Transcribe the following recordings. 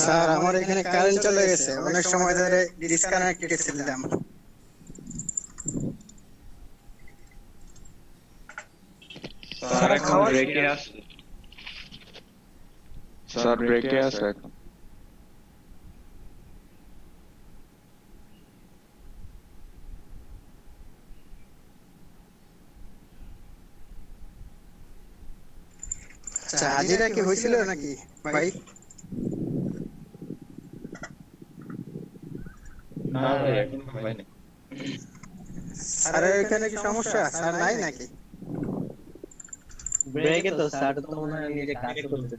Sir আমার এখানে current চলে গেছে, অনেক সময় ধরে ডিসকানেক্টেড ছিলাম। স্যার এখন খাওয়া ব্রেকে আছে। স্যার ব্রেকে আছে এখন। আচ্ছা, হাজিরা কি হয়েছিল নাকি ভাই? না ভাই এখনো হয়নি। স্যারের এখানে কি সমস্যা? স্যার নাই নাকি? ব্রেকে তো স্যার তো মনে হয় নিজে কাজ করতেছে।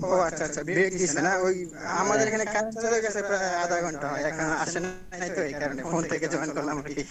ও আচ্ছা আচ্ছা, ব্রেক দিছে না ওই। আমাদের এখানে কারেন্ট চলে গেছে প্রায় আধা ঘন্টা হয়, এখন আসে নাই, তো এই কারণে ফোন থেকে জয়েন করলাম আর কি।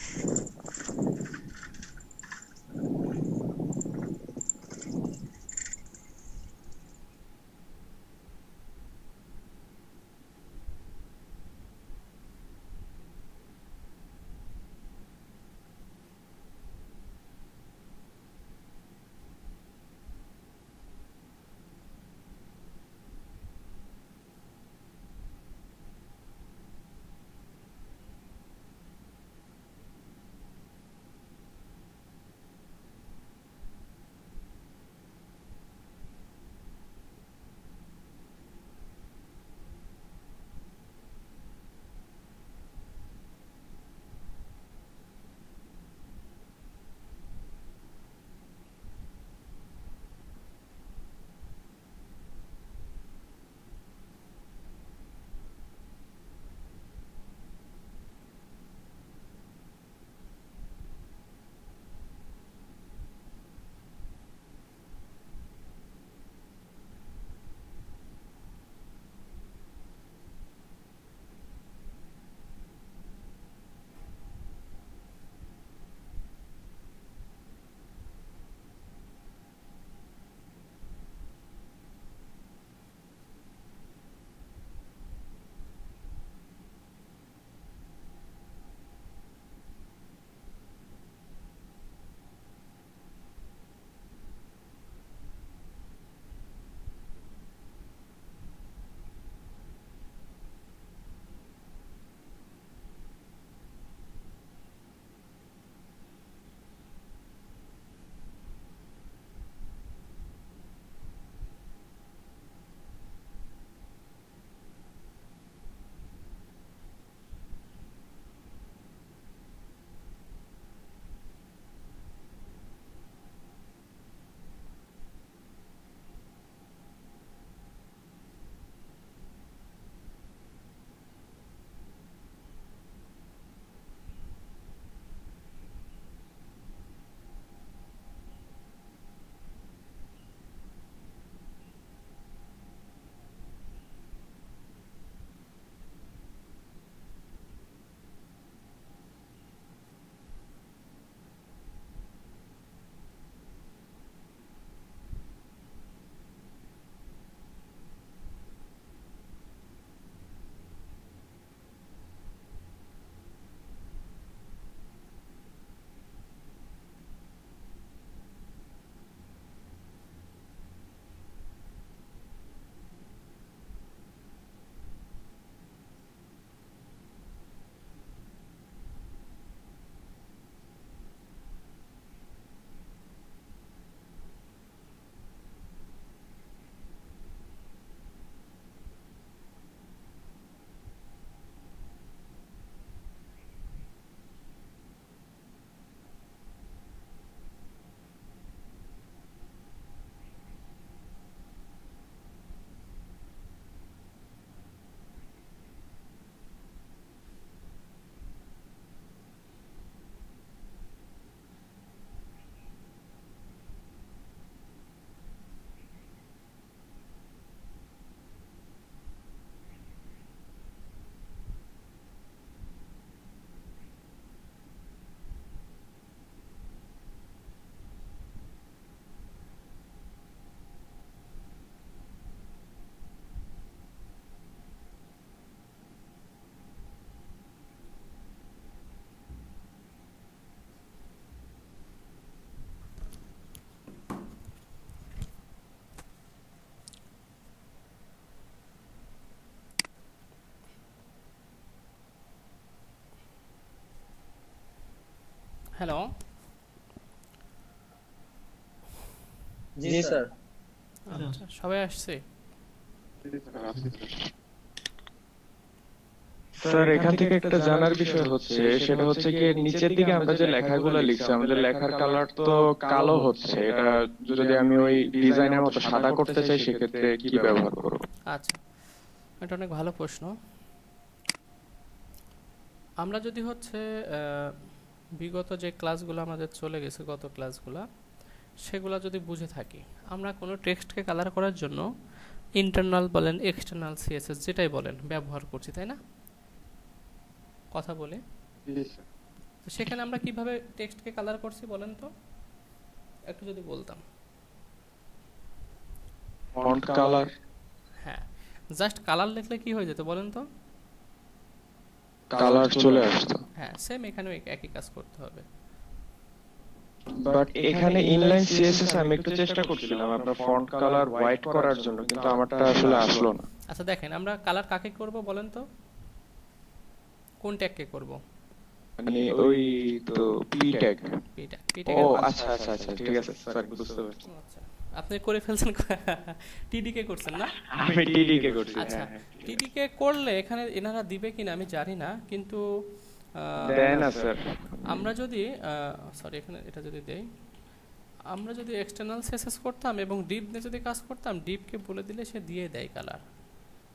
হ্যালো, জি স্যার। আচ্ছা সবাই আসছে? স্যার এখান থেকে একটা জানার বিষয় হচ্ছে, সেটা হচ্ছে কি নিচের দিকে আমরা যে লেখাগুলো লিখছি, আমাদের লেখার কালার তো কালো হচ্ছে। এটা যদি আমি ওই ডিজাইনের মতো সাদা করতে চাই, সেক্ষেত্রে কি ব্যবহার করব? আচ্ছা, এটা অনেক ভালো প্রশ্ন। আমরা যদি হচ্ছে বিগত যে ক্লাসগুলো আমাদের চলে গেছে, গত ক্লাসগুলো, সেগুলো যদি বুঝে থাকি, আমরা কোনো টেক্সটকে কালার করার জন্য ইন্টারনাল বলেন এক্সটার্নাল সিএসএস যেটাই বলেন ব্যবহার করছি, তাই না? কথা বলে তো সেখানে আমরা কিভাবে টেক্সটকে কালার করছি বলেন তো, একটু যদি বলতাম। Font colour. হ্যাঁ, জাস্ট কালার লিখলে কি হয়ে যেত বলেন তো? কালার চলে আসতো। হ্যাঁ, সেম এখানেও একই কাজ করতে হবে। বাট এখানে ইনলাইন সিএসএস আমি একটু চেষ্টা করছিলাম আপনার ফন্ট কালার হোয়াইট করার জন্য, কিন্তু আমারটা আসলে আসলো না। আচ্ছা দেখেন, আমরা কালার কাকে করব বলেন তো, কোন ট্যাগকে করব? মানে ওই তো পি ট্যাগ। পিটা ও আচ্ছা আচ্ছা আচ্ছা, ঠিক আছে স্যার, বুঝতে পারছি। আচ্ছা, আপনি করে ফেলছেন। টিডিকে করছেন না? আমি টিডি কে করছি। আচ্ছা, হ্যাঁ টিডিকে করলে এখানে এনারা দিবে কিনা আমি জানি না, কিন্তু দেয় না স্যার। আমরা যদি সরি এখানে এটা যদি দেই, আমরা যদি এক্সটার্নাল সিএসএস করতাম এবং ডিপ নিয়ে যদি কাজ করতাম, ডিপকে বলে দিলে সে দিয়ে দেয় কালার।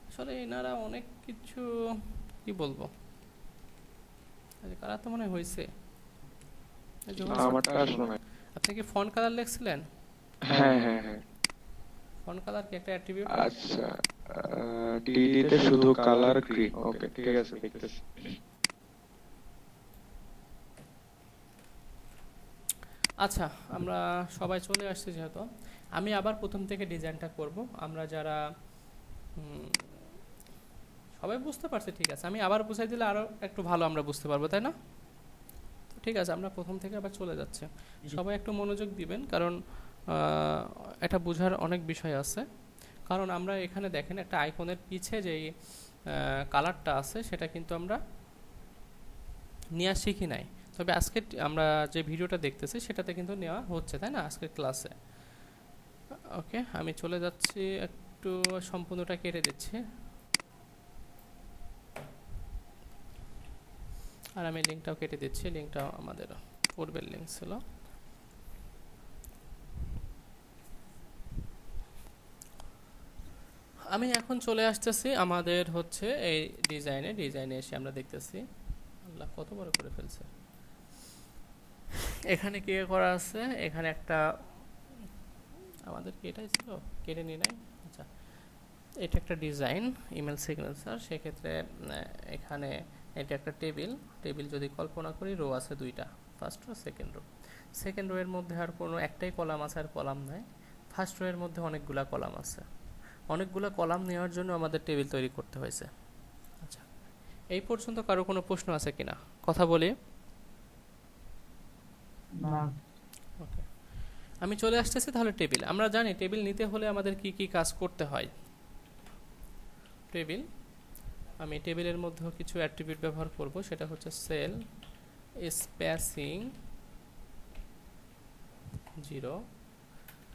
আসলে এনারা অনেক কিছু কি বলবো, কালার তো মনে হয়েছে। আমারটা আসলো না। আপনি কি ফন্ট কালার লিখছিলেন? হ্যাঁ হ্যাঁ হ্যাঁ। ফন্ট কালার কি একটা অ্যাট্রিবিউট? আচ্ছা, টিডি তে শুধু কালার গ্রিন। ওকে ঠিক আছে, দেখতেছি। আচ্ছা, আমরা সবাই চলে আসছি যেহেতু, আমি আবার প্রথম থেকে ডিজাইনটা করব। আমরা যারা সবাই বুঝতে পারছি, ঠিক আছে, আমি আবার বুঝাই দিলে আরও একটু ভালো আমরা বুঝতে পারবো, তাই না? ঠিক আছে, আমরা প্রথম থেকে আবার চলে যাচ্ছি। সবাই একটু মনোযোগ দিবেন, কারণ এটা বোঝার অনেক বিষয় আছে। কারণ আমরা এখানে দেখেন একটা আইকনের পিছে যেই কালারটা আছে সেটা কিন্তু আমরা নেওয়া শিখি নাই, তবে আজকে আমরা যে ভিডিওটা দেখতেছি সেটাতে কিন্তু নেওয়া হচ্ছে, তাই না, আজকের ক্লাসে। ওকে, আমি চলে যাচ্ছি, একটু সম্পূর্ণটা কেটে দিচ্ছি, আর আমি লিঙ্কটাও কেটে দিচ্ছি। লিঙ্কটাও আমাদের পূর্বের লিঙ্ক ছিল। আমি এখন চলে আসতেছি আমাদের হচ্ছে এই ডিজাইনে এসে আমরা দেখতেছি, আল্লাহ কত বড় করে ফেলছে। এখানে কি করা আছে, এখানে একটা আমাদের কি এটাই ছিল, কেটে নিয়ে নাই। আচ্ছা, এটা একটা ডিজাইন ইমেল সিগনেচার, সেক্ষেত্রে এখানে এটা একটা টেবিল যদি কল্পনা করি, রো আছে দুইটা, first row second rho. Second rho এর মধ্যে আর কোনো একটাই কলাম আছে, আর কলাম নাই। ফার্স্ট রো এর মধ্যে অনেকগুলা কলাম আছে, অনেকগুলো কলাম নেওয়ার জন্য আমাদের টেবিল তৈরি করতে হয়েছে। আচ্ছা, এই পর্যন্ত কারো কোনো প্রশ্ন আছে কিনা কথা বলি? ওকে, আমি চলে আসতেছি তাহলে টেবিল। আমরা জানি টেবিল নিতে হলে আমাদের কি কি কাজ করতে হয়। টেবিল, আমি টেবিলের মধ্যেও কিছু অ্যাট্রিবিউট ব্যবহার করব, সেটা হচ্ছে সেল স্পেসিং 0,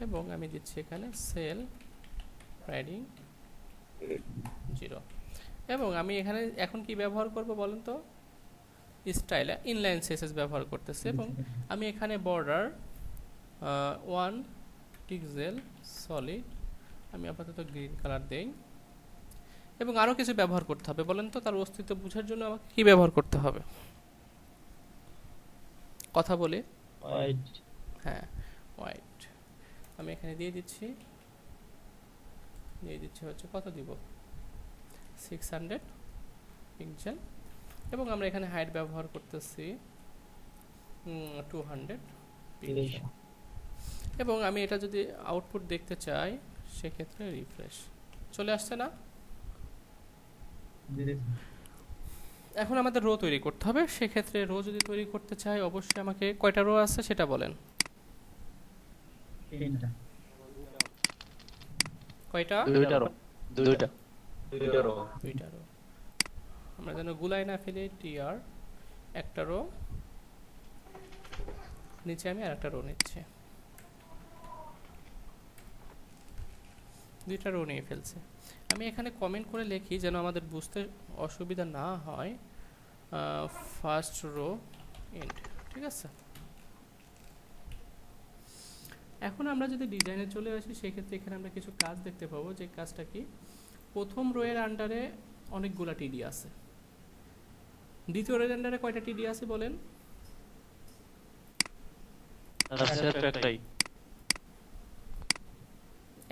এবং আমি দিচ্ছি এখানে সেল প্যাডিং 0, এবং আমি এখানে এখন কি ব্যবহার করব বলেন তো, স্টাইল ইনলাইন সিএসএস ব্যবহার করতেছি, এবং আমি এখানে বর্ডার 1 পিক্সেল সলিড, আমি আপাতত গ্রিন কালার দেই, এবং আরও কিছু ব্যবহার করতে হবে বলেন তো, তার অস্তিত্ব বোঝার জন্য আমাকে কি ব্যবহার করতে হবে কথা বলে? হোয়াইট। হ্যাঁ, হোয়াইট আমি এখানে দিয়ে দিচ্ছি হচ্ছে কত দিব, 600 পিক্সেল, এবং আমরা এখানে হাইট ব্যবহার করতেছি 200 পিক্সেল, এবং আমি এটা যদি আউটপুট দেখতে চাই সেক্ষেত্রে রিফ্রেশ চলে আসছে না। এখন আমাদের রো তৈরি করতে হবে, সেক্ষেত্রে রো যদি তৈরি করতে চাই অবশ্যই আমাকে কয়টা রো আছে সেটা বলেন। কয়টা? দুইটা রো। আমরা যেন গুলাই না ফেলি, টিআর একটা রো, নিচে আমি আরেকটা রো নিচ্ছি, দুইটা রো নিয়ে ফেলছি। আমি এখানে কমেন্ট করে লিখি যেন আমাদের বুঝতে অসুবিধা না হয়, ফার্স্ট রো এন্ড, ঠিক আছে। এখন আমরা যদি ডিজাইনে চলে আসি সেক্ষেত্রে এখানে আমরা কিছু কাজ দেখতে পাবো, যে কাজটা কি, প্রথম রো এর আন্ডারে অনেকগুলা টিডি আছে, দ্বিতীয় রো এর আন্ডারে কয়টা টিডি আছে বলেন? একটাই।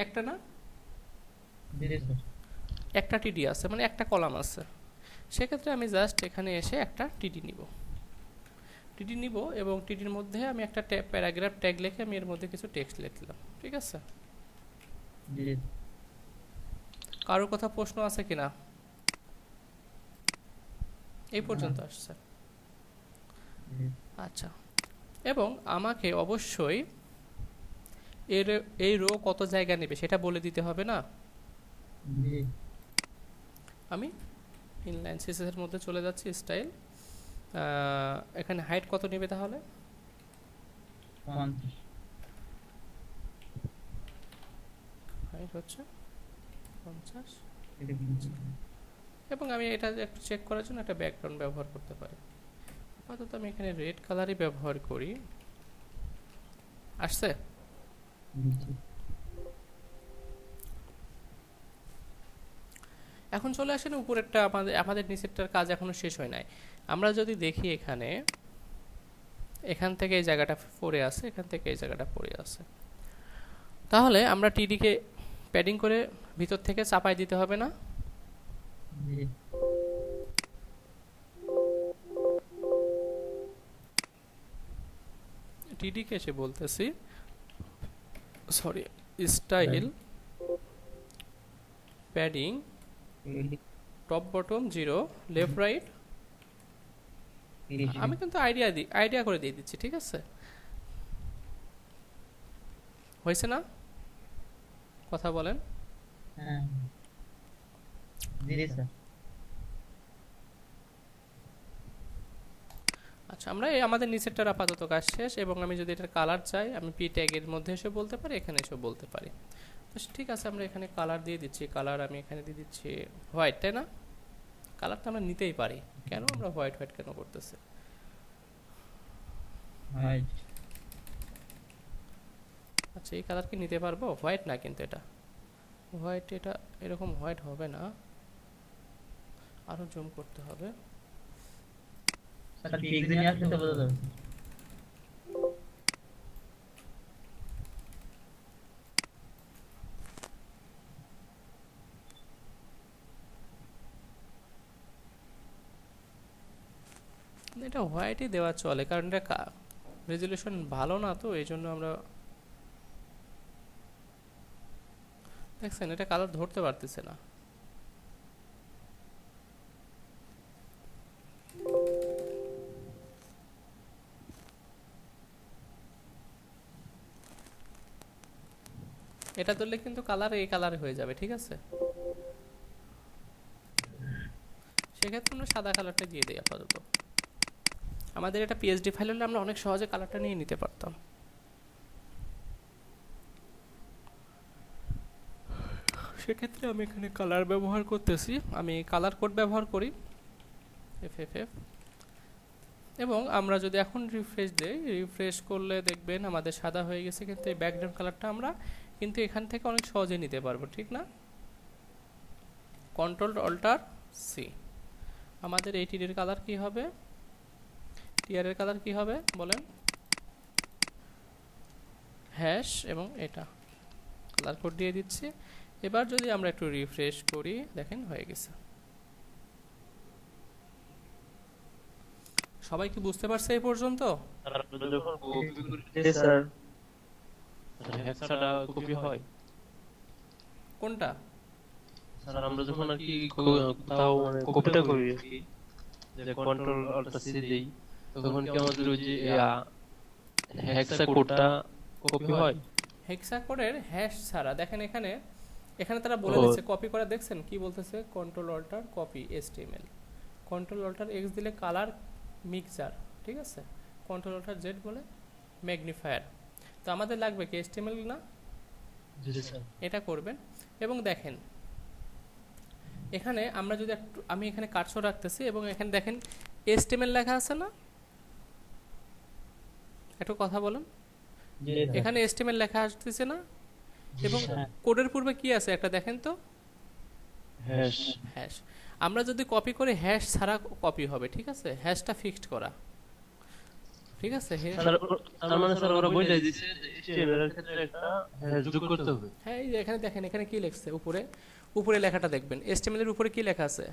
একটা না, জি স্যার। একটা টিডি আছে, মানে একটা কলাম আছে। সেক্ষেত্রে আমি জাস্ট এখানে এসে একটা টিডি নিব এবং টিডির মধ্যে আমি একটা প্যারাগ্রাফ ট্যাগ লিখে আমি এর মধ্যে কিছু টেক্সট লিখলাম, ঠিক আছে। জি। কারোর কথা প্রশ্ন আছে কিনা? এই পর্যন্ত আসছে? আচ্ছা, এবং আমাকে অবশ্যই এই রো কত জায়গা নেবে সেটা বলে দিতে হবে না। জি। আমি ইনলাইন সিএসএস এর মধ্যে চলে যাচ্ছি, স্টাইল, এখানে হাইট কত নেবে তাহলে? 50। হাইট হচ্ছে 50, এবং আমি এটা একটু চেক করার জন্য একটা ব্যাকগ্রাউন্ড ব্যবহার করতে পারি। আপাতত আমি এখানে রেড কালারই ব্যবহার করি। আসছে? এখন চলে আসেন উপরেরটা, আমাদের নিচেরটার কাজ এখনো শেষ হয় নাই। আমরা যদি দেখি এখান থেকে এই জায়গাটা পড়ে আছে, এখান থেকে এই জায়গাটা পড়ে আছে, তাহলে আমরা টিডিকে প্যাডিং করে ভিতর থেকে চাপাই দিতে হবে না? টিডিকে এসে বলতেছি, sorry, style padding top bottom 0 left right, আমি কিন্তু আইডিয়া করে দিয়ে দিচ্ছি, ঠিক আছে। হয়েছে না? কথা বলেন। হ্যাঁ জি স্যার। আচ্ছা, আমরা আমাদের নিচেরটার আপাতত কাজ শেষ, এবং আমি যদি এটার কালার চাই আমি পি ট্যাগের মধ্যে এসে বলতে পারি, এখানে এসে বলতে পারি। তো ঠিক আছে, আমরা এখানে কালার দিয়ে দিচ্ছি, কালার আমি এখানে দিয়ে দিচ্ছি হোয়াইট, তাই না? কালারটা আমরা নিতেই পারি, কেন আমরা হোয়াইট কেন করতেছি? আচ্ছা, এই কালার কি নিতে পারবো? হোয়াইট না, কিন্তু এটা হোয়াইট, এটা এরকম হোয়াইট হবে না, আরো জুম করতে হবে। স্যার পিক নিয়ে আসলে তো বোঝা যাবে। এটা হোয়াইটই দেওয়া চলে, কারণ এটা রেজলিউশন ভালো না, তো এই জন্য আমরা, দেখছেন এটা কালার ধরতে পারতেছে না। এটা ধরলে কিন্তু কালার এই কালারে হয়ে যাবে, ঠিক আছে। সেক্ষেত্রে আমরা সাদা কালারটা দিয়ে দিই আপাতত। আমাদের এটা পিএসডি ফাইল হলে আমরা অনেক সহজে কালারটা নিয়ে নিতে পারতাম। সেক্ষেত্রে আমি এখানে কালার ব্যবহার করতেছি, আমি কালার কোড ব্যবহার করি FFF, এবং আমরা যদি এখন রিফ্রেশ দেই, রিফ্রেশ করলে দেখবেন আমাদের সাদা হয়ে গেছে, কিন্তু এই ব্যাকগ্রাউন্ড কালারটা আমরা কিন্তু এখান থেকে অনেক সহজে নিতে পারবো, ঠিক না? কন্ট্রোল অল্টার সি, আমাদের এই টির কালার কি হবে, টিআর এর কালার কি হবে বলেন? হ্যাশ, এবং এটা কালার কোড দিয়ে দিচ্ছি। এবার যদি আমরা একটু রিফ্রেশ করি, দেখেন হয়ে গেছে। সবাই কি বুঝতে পারছে এই পর্যন্ত? স্যার হেক্সাটা কপি হয় কোনটা? স্যার আমরা যখন আর কি কোথাও মানে কপিটা করি আর কি, যে কন্ট্রোল অল্ট সি দেই, তখন কি আমাদের ওই যে হেক্সা কোডটা কপি হয়? হেক্সা কোডের হ্যাশ ছাড়া দেখেন এখানে তারা বলে দিচ্ছে কপি করা, দেখছেন কি বলতেছে? Control alter copy HTML, control alter X দিলে কালার মিক্সার, ঠিক আছে। কন্ট্রোল অল্টার Z বলে ম্যাগনিফায়ার। তো আমাদের লাগবে কি HTML না, জি স্যার। এটা করবেন। এবং দেখেন এখানে আমরা যদি একটু, আমি এখানে কার্সর রাখতেছি এবং এখানে দেখেন HTML লেখা আছে না, একটু কথা বলেন, জি স্যার। এখানে HTML লেখা আসতেছে না, জি এবং স্যার। কোডের পূর্বে কি আছে একটা দেখেন তো, হ্যাশ। হ্যাশ। আমরা যদি কপি করি হ্যাশ ছাড়া কপি হবে, ঠিক আছে, হ্যাশটা ফিক্সড করা, ঠিক আছে। স্যার তার মানে স্যার ওরা বলে দিয়েছে HTML এর ক্ষেত্রে একটা হ্যাশ যোগ করতে হবে। হ্যাঁ এই যে এখানে দেখেন, এখানে কি লিখছে উপরে, উপরে লেখাটা দেখবেন HTML এর উপরে কি লেখা আছে,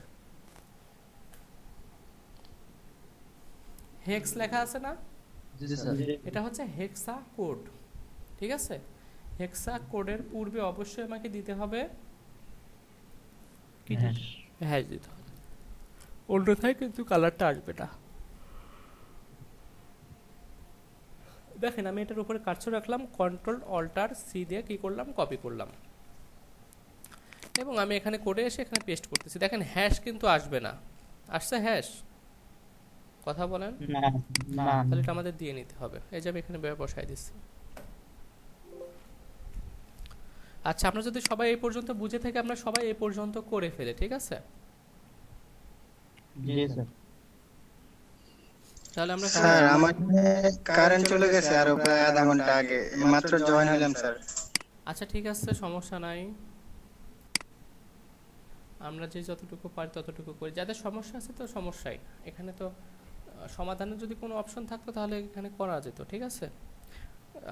হেক্স লেখা আছে না, জি স্যার। এটা হচ্ছে হেক্সা কোড, ঠিক আছে। হেক্সা কোডের পূর্বে অবশ্যই আমাকে দিতে হবে কি, হ্যাশ। হ্যাশ দিতে হবে, অন্যথায় কিন্তু কালারটা আসবে না। দেখেন আমি এটার উপরে কার্সর রাখলাম, Ctrl+Alt+C দিয়ে কি করলাম, কপি করলাম, এবং আমি এখানে কোডে এসে এখানে পেস্ট করতেছি। দেখেন হ্যাশ কিন্তু আসবে না, আসছে হ্যাশ, কথা বলেন, না না তাহলে এটা আমাদের দিয়ে নিতে হবে। এই যে আমি এখানে বসাই দিচ্ছি। আচ্ছা, আমরা যদি সবাই এই পর্যন্ত বুঝে থাকি, আমরা সবাই এই পর্যন্ত করে ফেলে, ঠিক আছে। জি স্যার। তাহলে আমরা স্যার আমার কারেন্ট চলে গেছে আরো প্রায় আধা ঘন্টা আগে, মাত্র জয়েন হলাম স্যার। আচ্ছা ঠিক আছে, সমস্যা নাই, আমরা যে যতটুকু পারি ততটুকু করি। যাদের সমস্যা আছে তো সমস্যাই, এখানে তো সমাধানের যদি কোনো অপশন থাকতো তাহলে এখানে করা যেত, ঠিক আছে।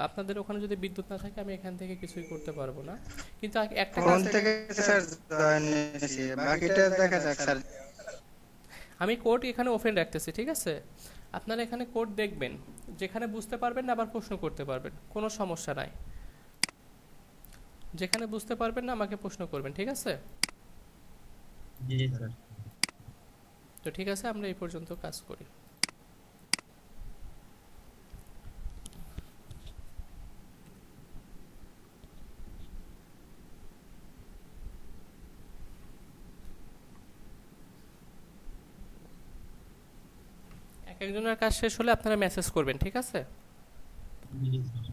আপনাদের ওখানে যদি বিদ্যুৎ না থাকে আমি এখান থেকে কিছুই করতে পারবো না, কিন্তু একটা ফোন কাজ থেকে স্যার জয়েন নিয়েছি, বাকিটা দেখা যাক স্যার। আমি কোড এখানে ওপেন রাখতেছি, ঠিক আছে। আপনারা এখানে কোড দেখবেন, যেখানে বুঝতে পারবেন না আবার প্রশ্ন করতে পারবেন, কোনো সমস্যা নাই। যেখানে বুঝতে পারবেন না আমাকে প্রশ্ন করবেন, ঠিক আছে। জি স্যার। তো ঠিক আছে, আমরা এই পর্যন্ত কাজ করি। এক একজনের কাজ শেষ হলে আপনারা মেসেজ করবেন, ঠিক আছে। জি স্যার।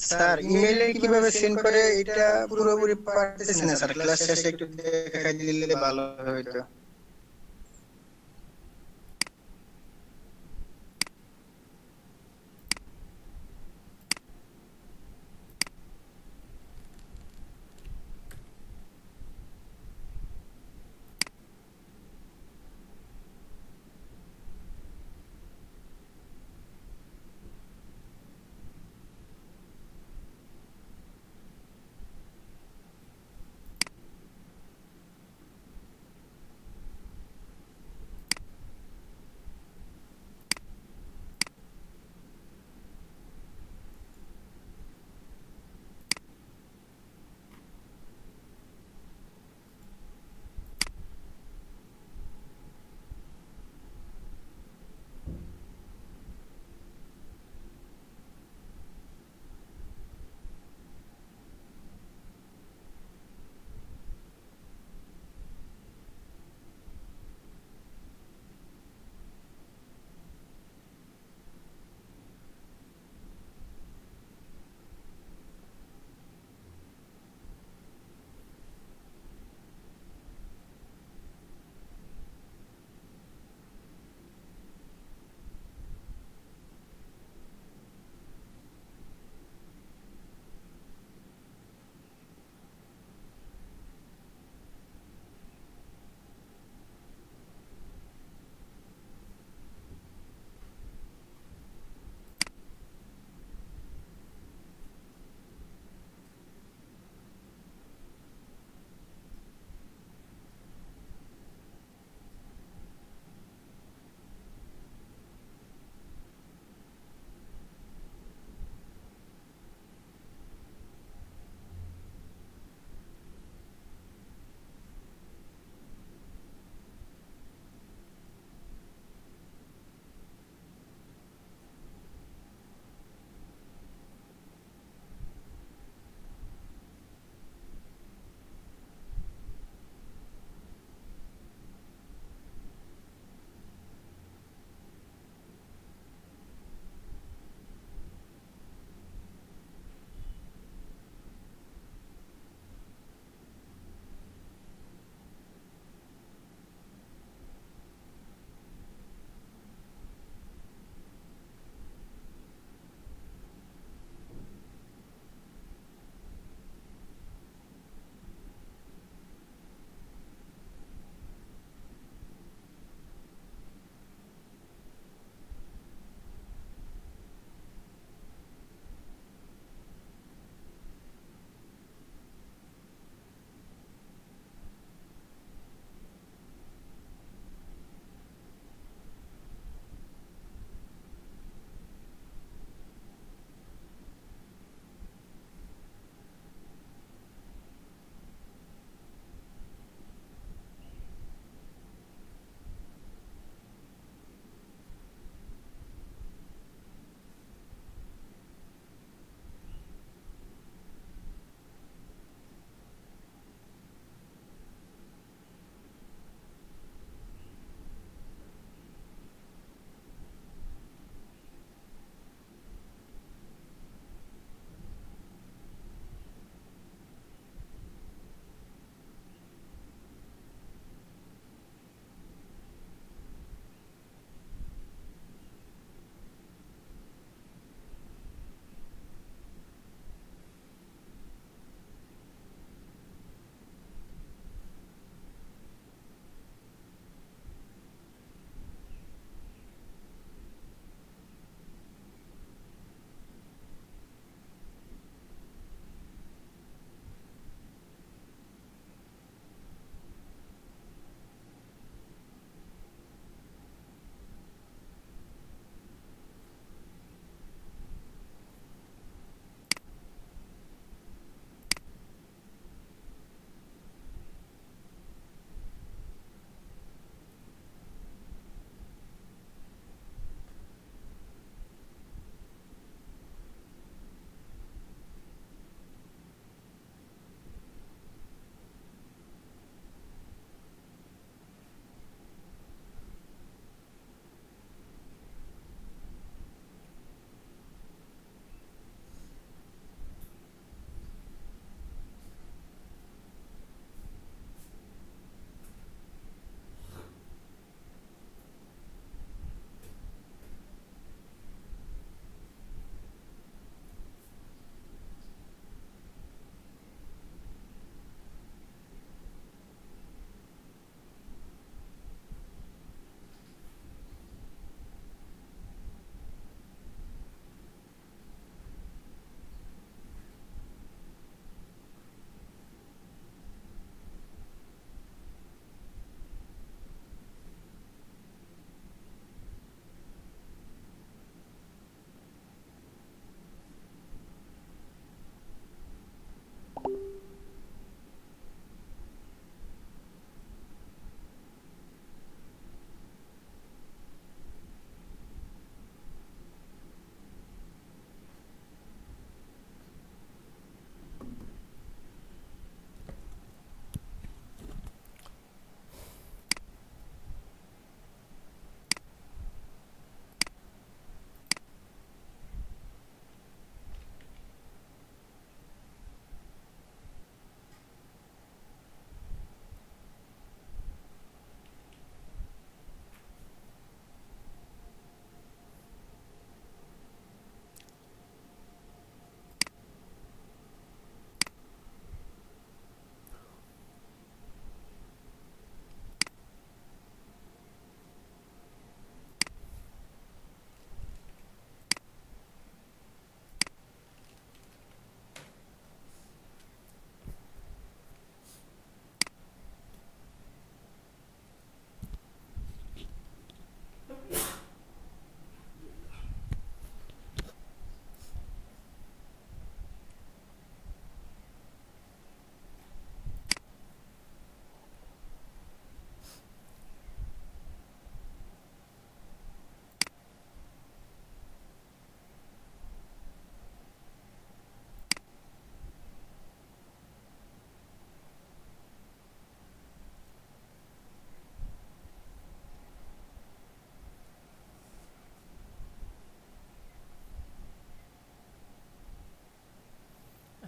স্যার ইমেইলে কিভাবে সেন্ড করে এটা পুরোপুরি পারতেছি না স্যার, ক্লাস শেষে একটু দেখাই দিলে ভালো হতো।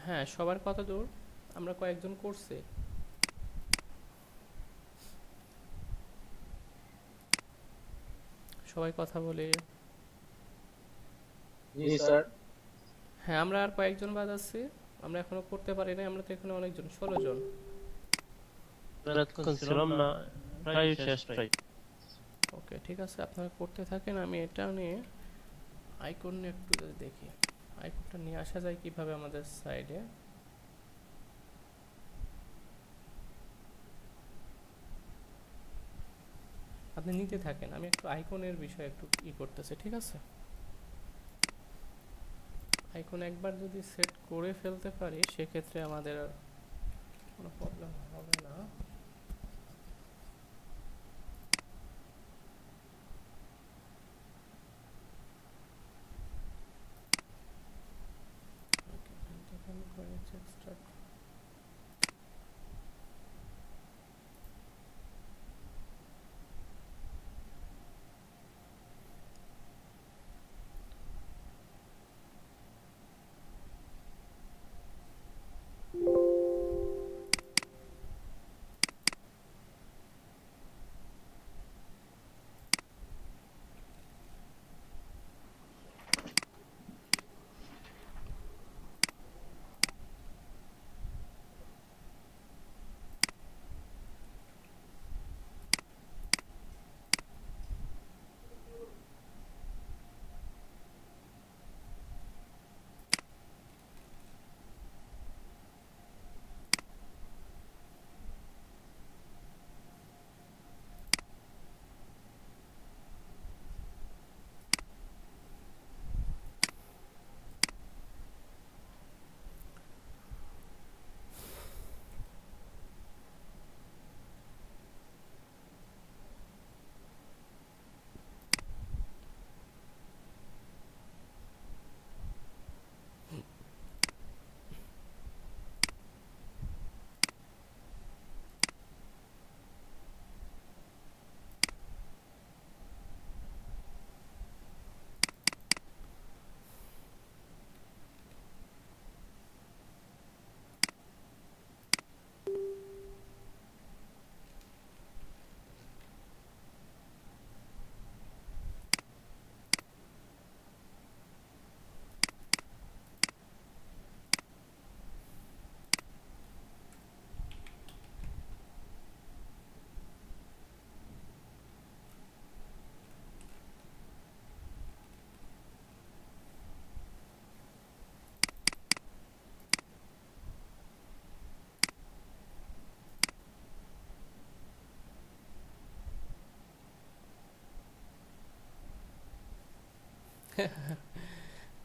হ্যাঁ, সবার কত দূর? আমরা কয়েকজন করছি। সবাই কথা বলে। জি স্যার। হ্যাঁ, আমরা আর কয়েকজন বাদ আছি। আমরা এখনো করতে পারি নাই, আমরা তো এখানে অনেকজন, 16 জন। এতক্ষণ ছিলাম না, প্রায় শেষ প্রায়। ওকে, ঠিক আছে, আপনারা করতে থাকেন। আমি এটা নিয়ে আইকন নিয়ে একটু যদি দেখি, আইকনটা নিয়ে আসা যায় কিভাবে আমাদের সাইডে। আপনি নিতে থাকেন, আমি একটু আইকনের বিষয়ে একটু করতেছি, ঠিক আছে? আইকন একবার যদি সেট করে ফেলতে পারি সেক্ষেত্রে আমাদের আর কোনো প্রবলেম হবে না। ওকে, এখান থেকে আমি করে নিচ্ছি এক্সট্রাক্ট।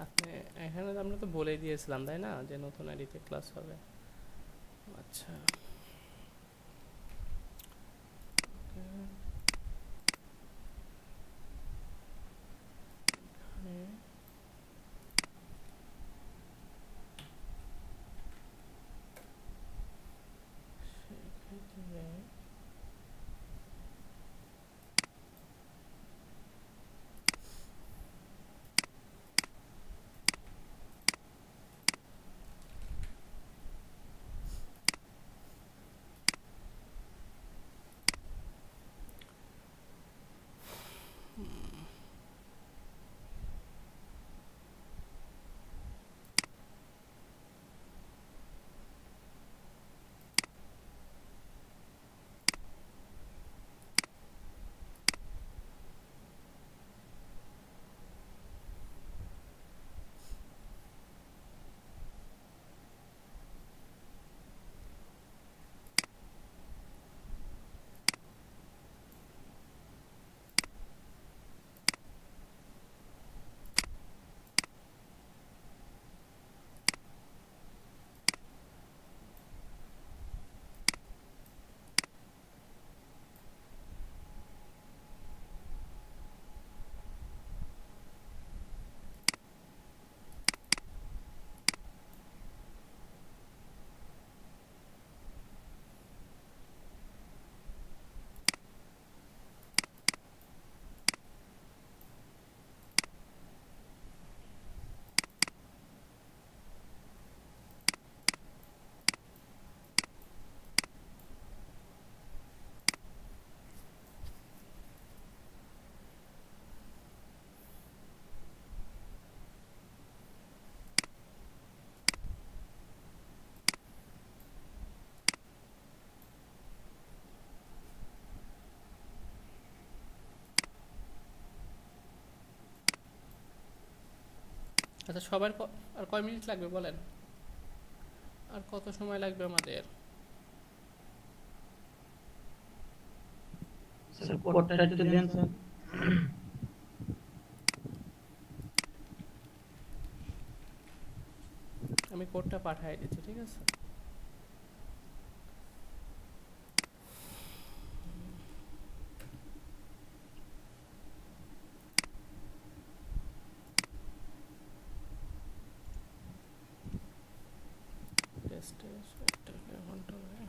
আপনি এখানে আমরা তো বলে দিয়েছিলাম তাই না যে নতুন আইডিতে ক্লাস হবে। আচ্ছা, এখানে সেক্ষেত্রে আচ্ছা সবার আর কয় মিনিট লাগবে বলেন, আর কত সময় লাগবে আমাদের? স্যার কোডটা একটু দেন স্যার। আমি কোডটা পাঠিয়ে দিচ্ছি, ঠিক আছে? টেস্টে এটাকে কন্ট্রোলে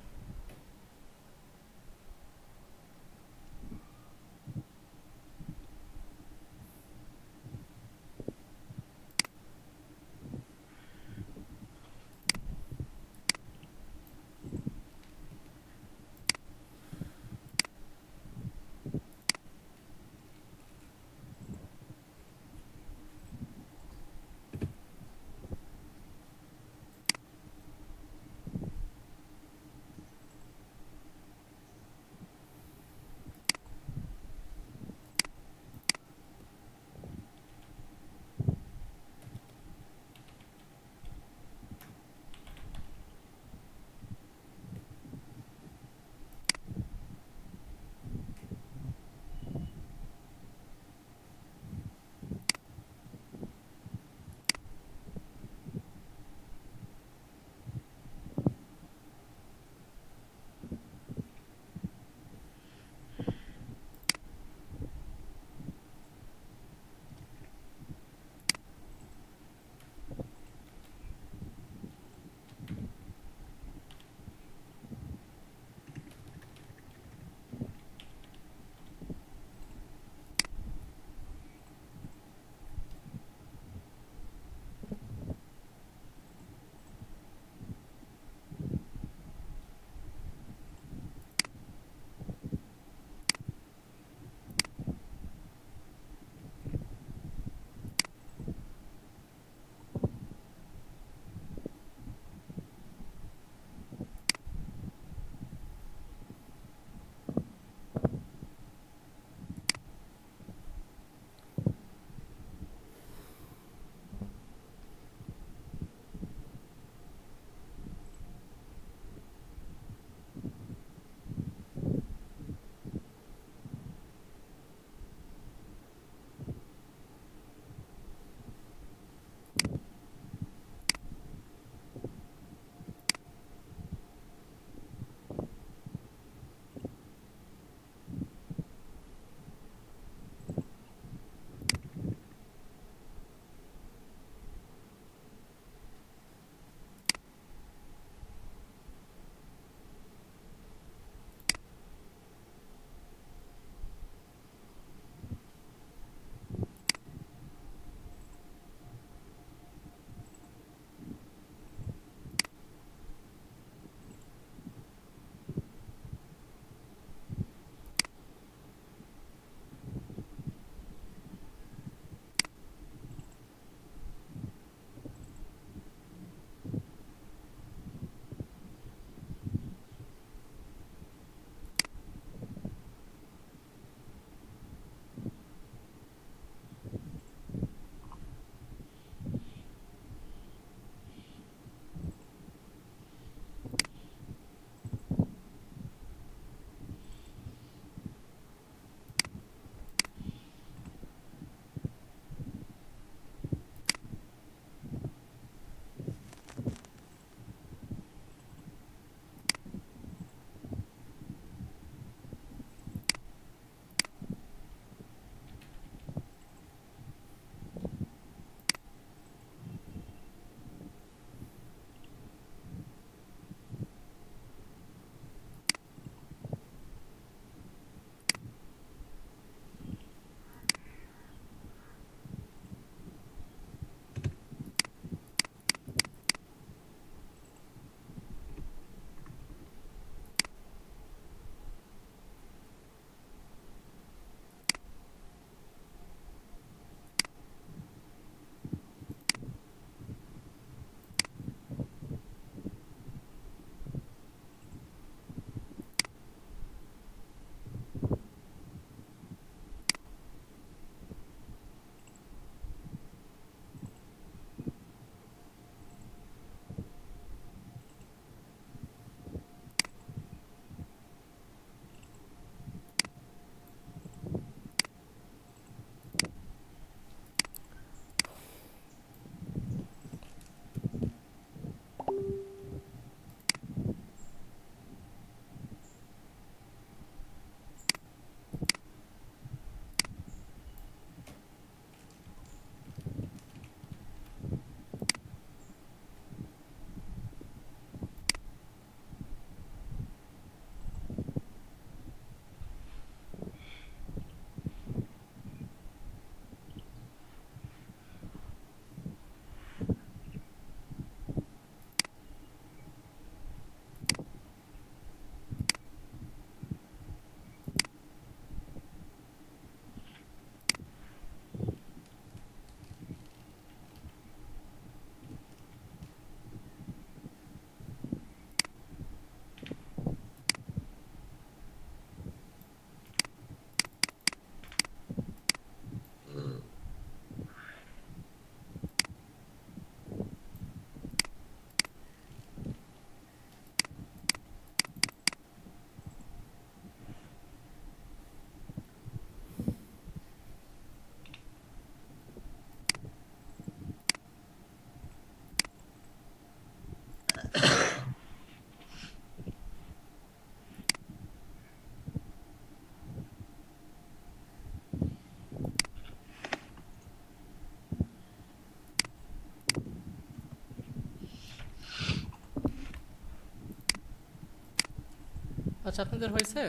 আচ্ছা আপনাদের হয়েছে?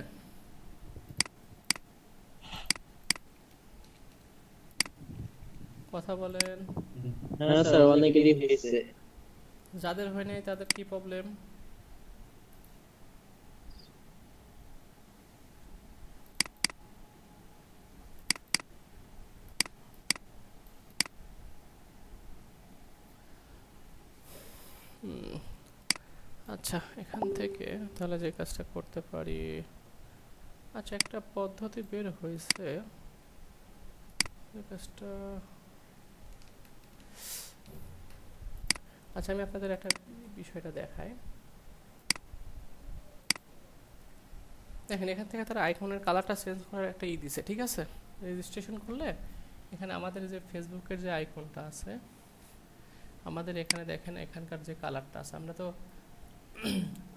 কথা বলেন। হ্যাঁ স্যার, অনেকেরই হয়েছে। যাদের হয় নাই তাদের কি প্রবলেম? আচ্ছা এখান থেকে তাহলে যে কাজটা করতে পারি, আচ্ছা একটা পদ্ধতি বের হয়েছে, যে কাজটা, আচ্ছা আমি আপনাদের একটা বিষয়টা দেখাই। দেখেন এখান থেকে তারা আইকনের কালারটা চেঞ্জ করার একটা দিছে, ঠিক আছে? রেজিস্ট্রেশন করলে এখানে আমাদের যে ফেসবুকের যে আইকনটা আছে, আমাদের এখানে দেখেন এখানকার যে কালারটা আছে, আমরা তো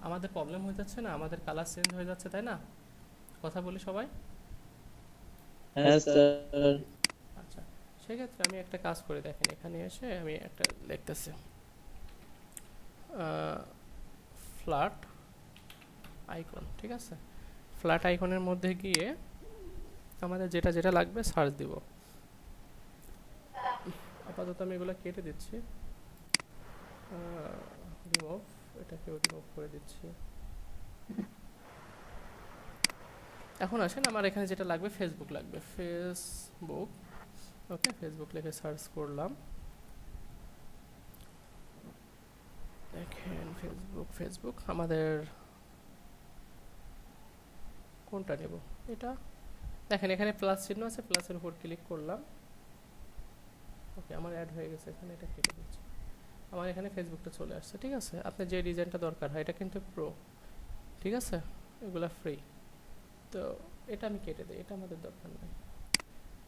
আমাদের প্রবলেম হয়ে যাচ্ছে না, আমাদের কালার চেঞ্জ হয়ে যাচ্ছে, তাই না? কথা বলি সবাই। হ্যাঁ স্যার। আচ্ছা সেক্ষেত্রে আমি একটা কাজ করে, দেখেন এখানে এসে আমি একটা লিখতেছি ফ্ল্যাট আইকন, ঠিক আছে? ফ্ল্যাট আইকনের মধ্যে গিয়ে আমাদের যেটা যেটা লাগবে সার্চ দিব। আপাতত আমি এগুলো কেটে দিচ্ছি, রিমুভ, এটাকেও রিমুভ করে দিচ্ছি। এখন আসেন আমার এখানে যেটা লাগবে, ফেসবুক লাগবে, ফেসবুক। ওকে, ফেসবুক লিখে সার্চ করলাম, দেখেন ফেসবুক, ফেসবুক আমাদের কোনটা নেব, এটা দেখেন এখানে প্লাস চিহ্ন আছে, প্লাসের উপর ক্লিক করলাম। ওকে আমার অ্যাড হয়ে গেছে এখানে, এটা কেটে দিচ্ছি। আমার এখানে ফেসবুকটা চলে আসছে, ঠিক আছে? আপনার যে ডিজাইনটা দরকার হয়, এটা কিন্তু প্রো, ঠিক আছে? এগুলা ফ্রি, তো এটা আমি কেটে দিই, এটা আমাদের দরকার নেই।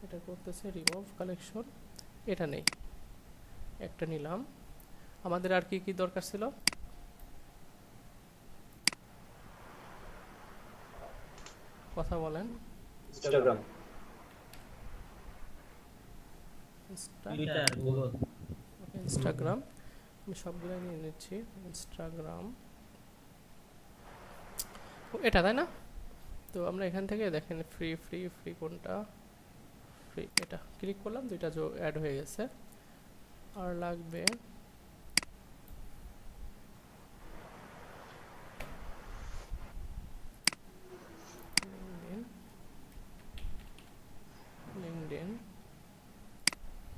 এটা করতেছে রিমুভ কালেকশন, এটা নেই, একটা নিলাম। আমাদের আর কি কি দরকার ছিল? কথা বলেন। Instagram, Twitter, Google. ওকে ইনস্টাগ্রাম আমি সবগুলো নিয়ে নিচ্ছি। ইনস্টাগ্রাম এটা, তাই না? তো আমরা এখান থেকে দেখেন ফ্রি ফ্রি ফ্রি কোনটা, ফ্রি, এটা ক্লিক করলাম, দুইটা অ্যাড হয়ে গেছে। আর লাগবে লিঙ্কডইন,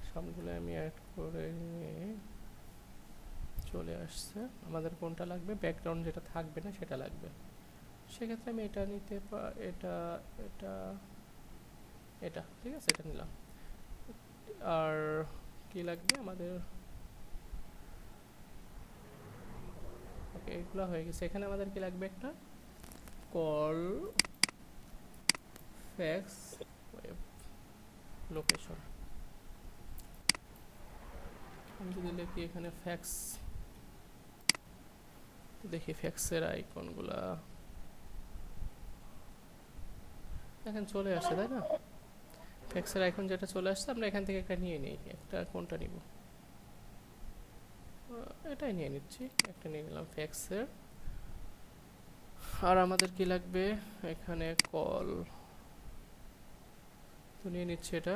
সবগুলো আমি অ্যাড করে নিয়ে চলে আসছে। আমাদের কোনটা লাগবে? ব্যাকগ্রাউন্ড যেটা থাকবে না সেটা লাগবে। সেক্ষেত্রে আমি এটা নিতে এটা এটা এটা, ঠিক আছে, এটা নিলাম। আর কি লাগবে আমাদের? ওকে এগুলো হয়ে গেছে। এখানে আমাদের কি লাগবে? একটা কল ফ্যাক্স ওয়েব লোকেশন। আমি যদি লিখি এখানে ফ্যাক্স, দেখি ফ্যাক্সের আইকনগুলা এখন চলে আসছে, তাই না? ফ্যাক্সের আইকন যেটা চলে আসছে, আমরা এখান থেকে একটা নিয়ে নিই। একটা কোনটা নিব? এটাই নিয়ে নিচ্ছি, একটা নিয়ে নিলাম ফ্যাক্সের। আর আমাদের কি লাগবে? এখানে কল, তো নিয়ে নিচ্ছি এটা,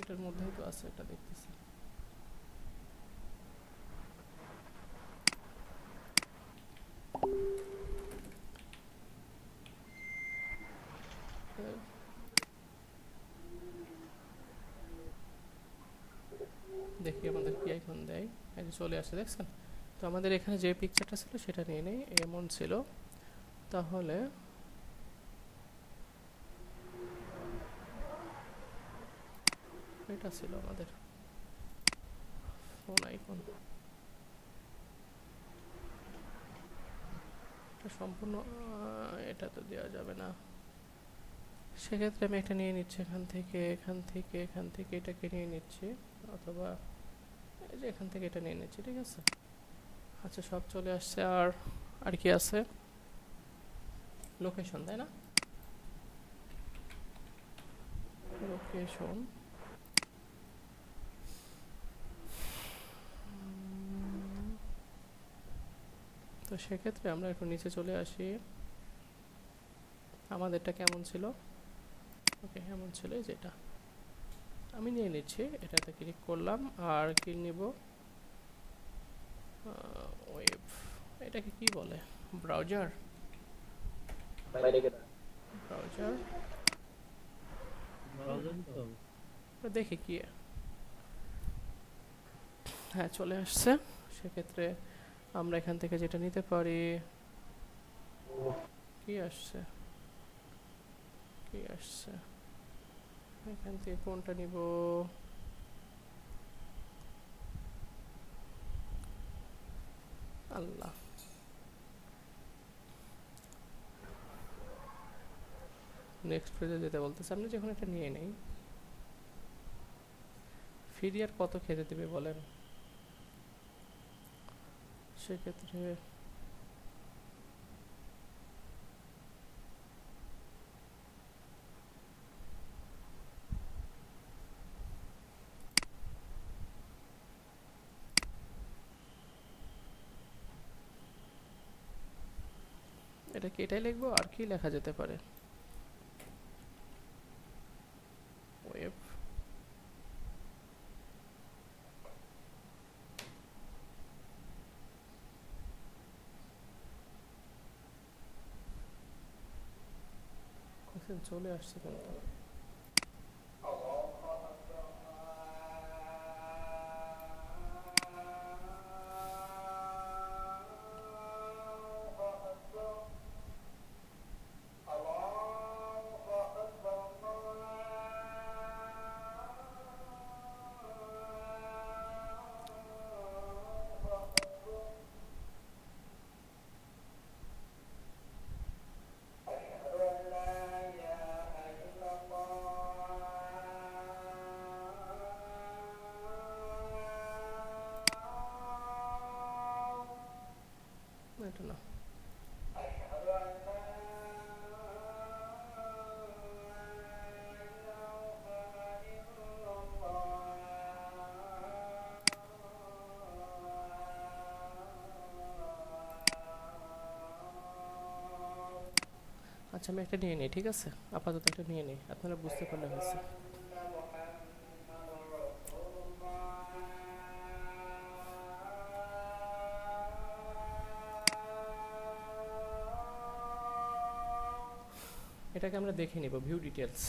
এটার মধ্যেই তো আছে, এটা দেখতেছি। দেখি আমাদের কি আইকন দেয়, এই যে চলে আসে, দেখছেন? তো আমাদের এখানে যে পিকচারটা ছিল সেটা নিয়ে নেই, এমন ছিল। তাহলে এটা ছিল আমাদের ফোন আইকন, এটা সম্পূর্ণ এটা তো দেওয়া যাবে না। সেক্ষেত্রে আমি এটা নিয়ে নিচ্ছি এখান থেকে, এখান থেকে, এখান থেকে এটাকে নিয়ে নিচ্ছি, অথবা এই যে এখান থেকে এটা নিয়ে নিচ্ছি, ঠিক আছে? আচ্ছা সব চলে আসছে। আর আর কি আছে? লোকেশন, তাই না? লোকেশন, তো সেক্ষেত্রে আমরা একটু নিচে চলে আসি। আমাদেরটা কেমন ছিল? ওকে, এমন ছিল এই যেটা। আমি নিয়ে নিচ্ছি, এটাতে ক্লিক করলাম। আর কি নিব? ওয়েব, এটাকে কি বলে? ব্রাউজার। ব্রাউজার দেখি কি। হ্যাঁ, চলে আসছে। সেক্ষেত্রে আমরা এখান থেকে যেটা নিতে পারি, কি আসছে এখান থেকে কোনটা নিব? আল্লাহ, নেক্সট পেজে যেতে বলতেছে। আপনি যখন এটা নিয়ে নেই, ফ্রি আর কত খেতে দেবে বলেন? সেক্ষেত্রে এটা কি এটাই লিখবো? আর কি লেখা যেতে পারে? ওয়েব, চলে আসছে কিন্তু। এটা না, আচ্ছা আমি একটা নিয়ে নিই, ঠিক আছে? আপাতত একটা নিয়ে নিই, আপনারা বুঝতে পারলে হয়েছে। এটাকে আমরা দেখে নিব, ভিউ ডিটেলস।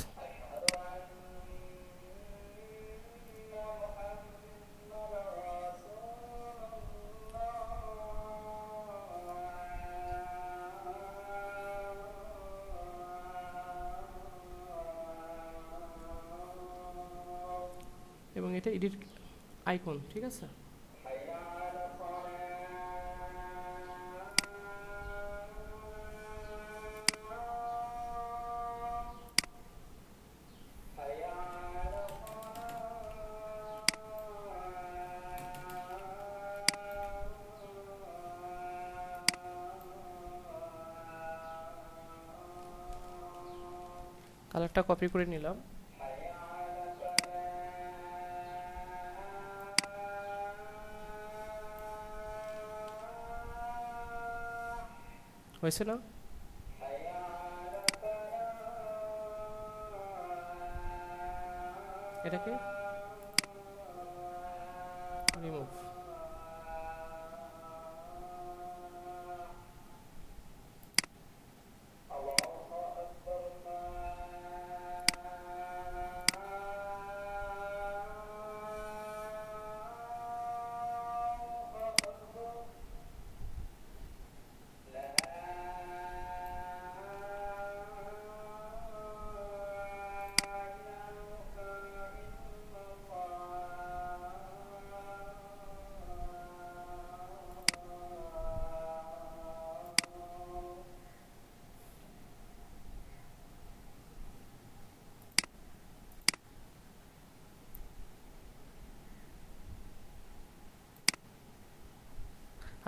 এবং এটা এডিট আইকন, ঠিক আছে? কালারটা কপি করে নিলাম। হয়েছে না? এটাকে রিমুভ।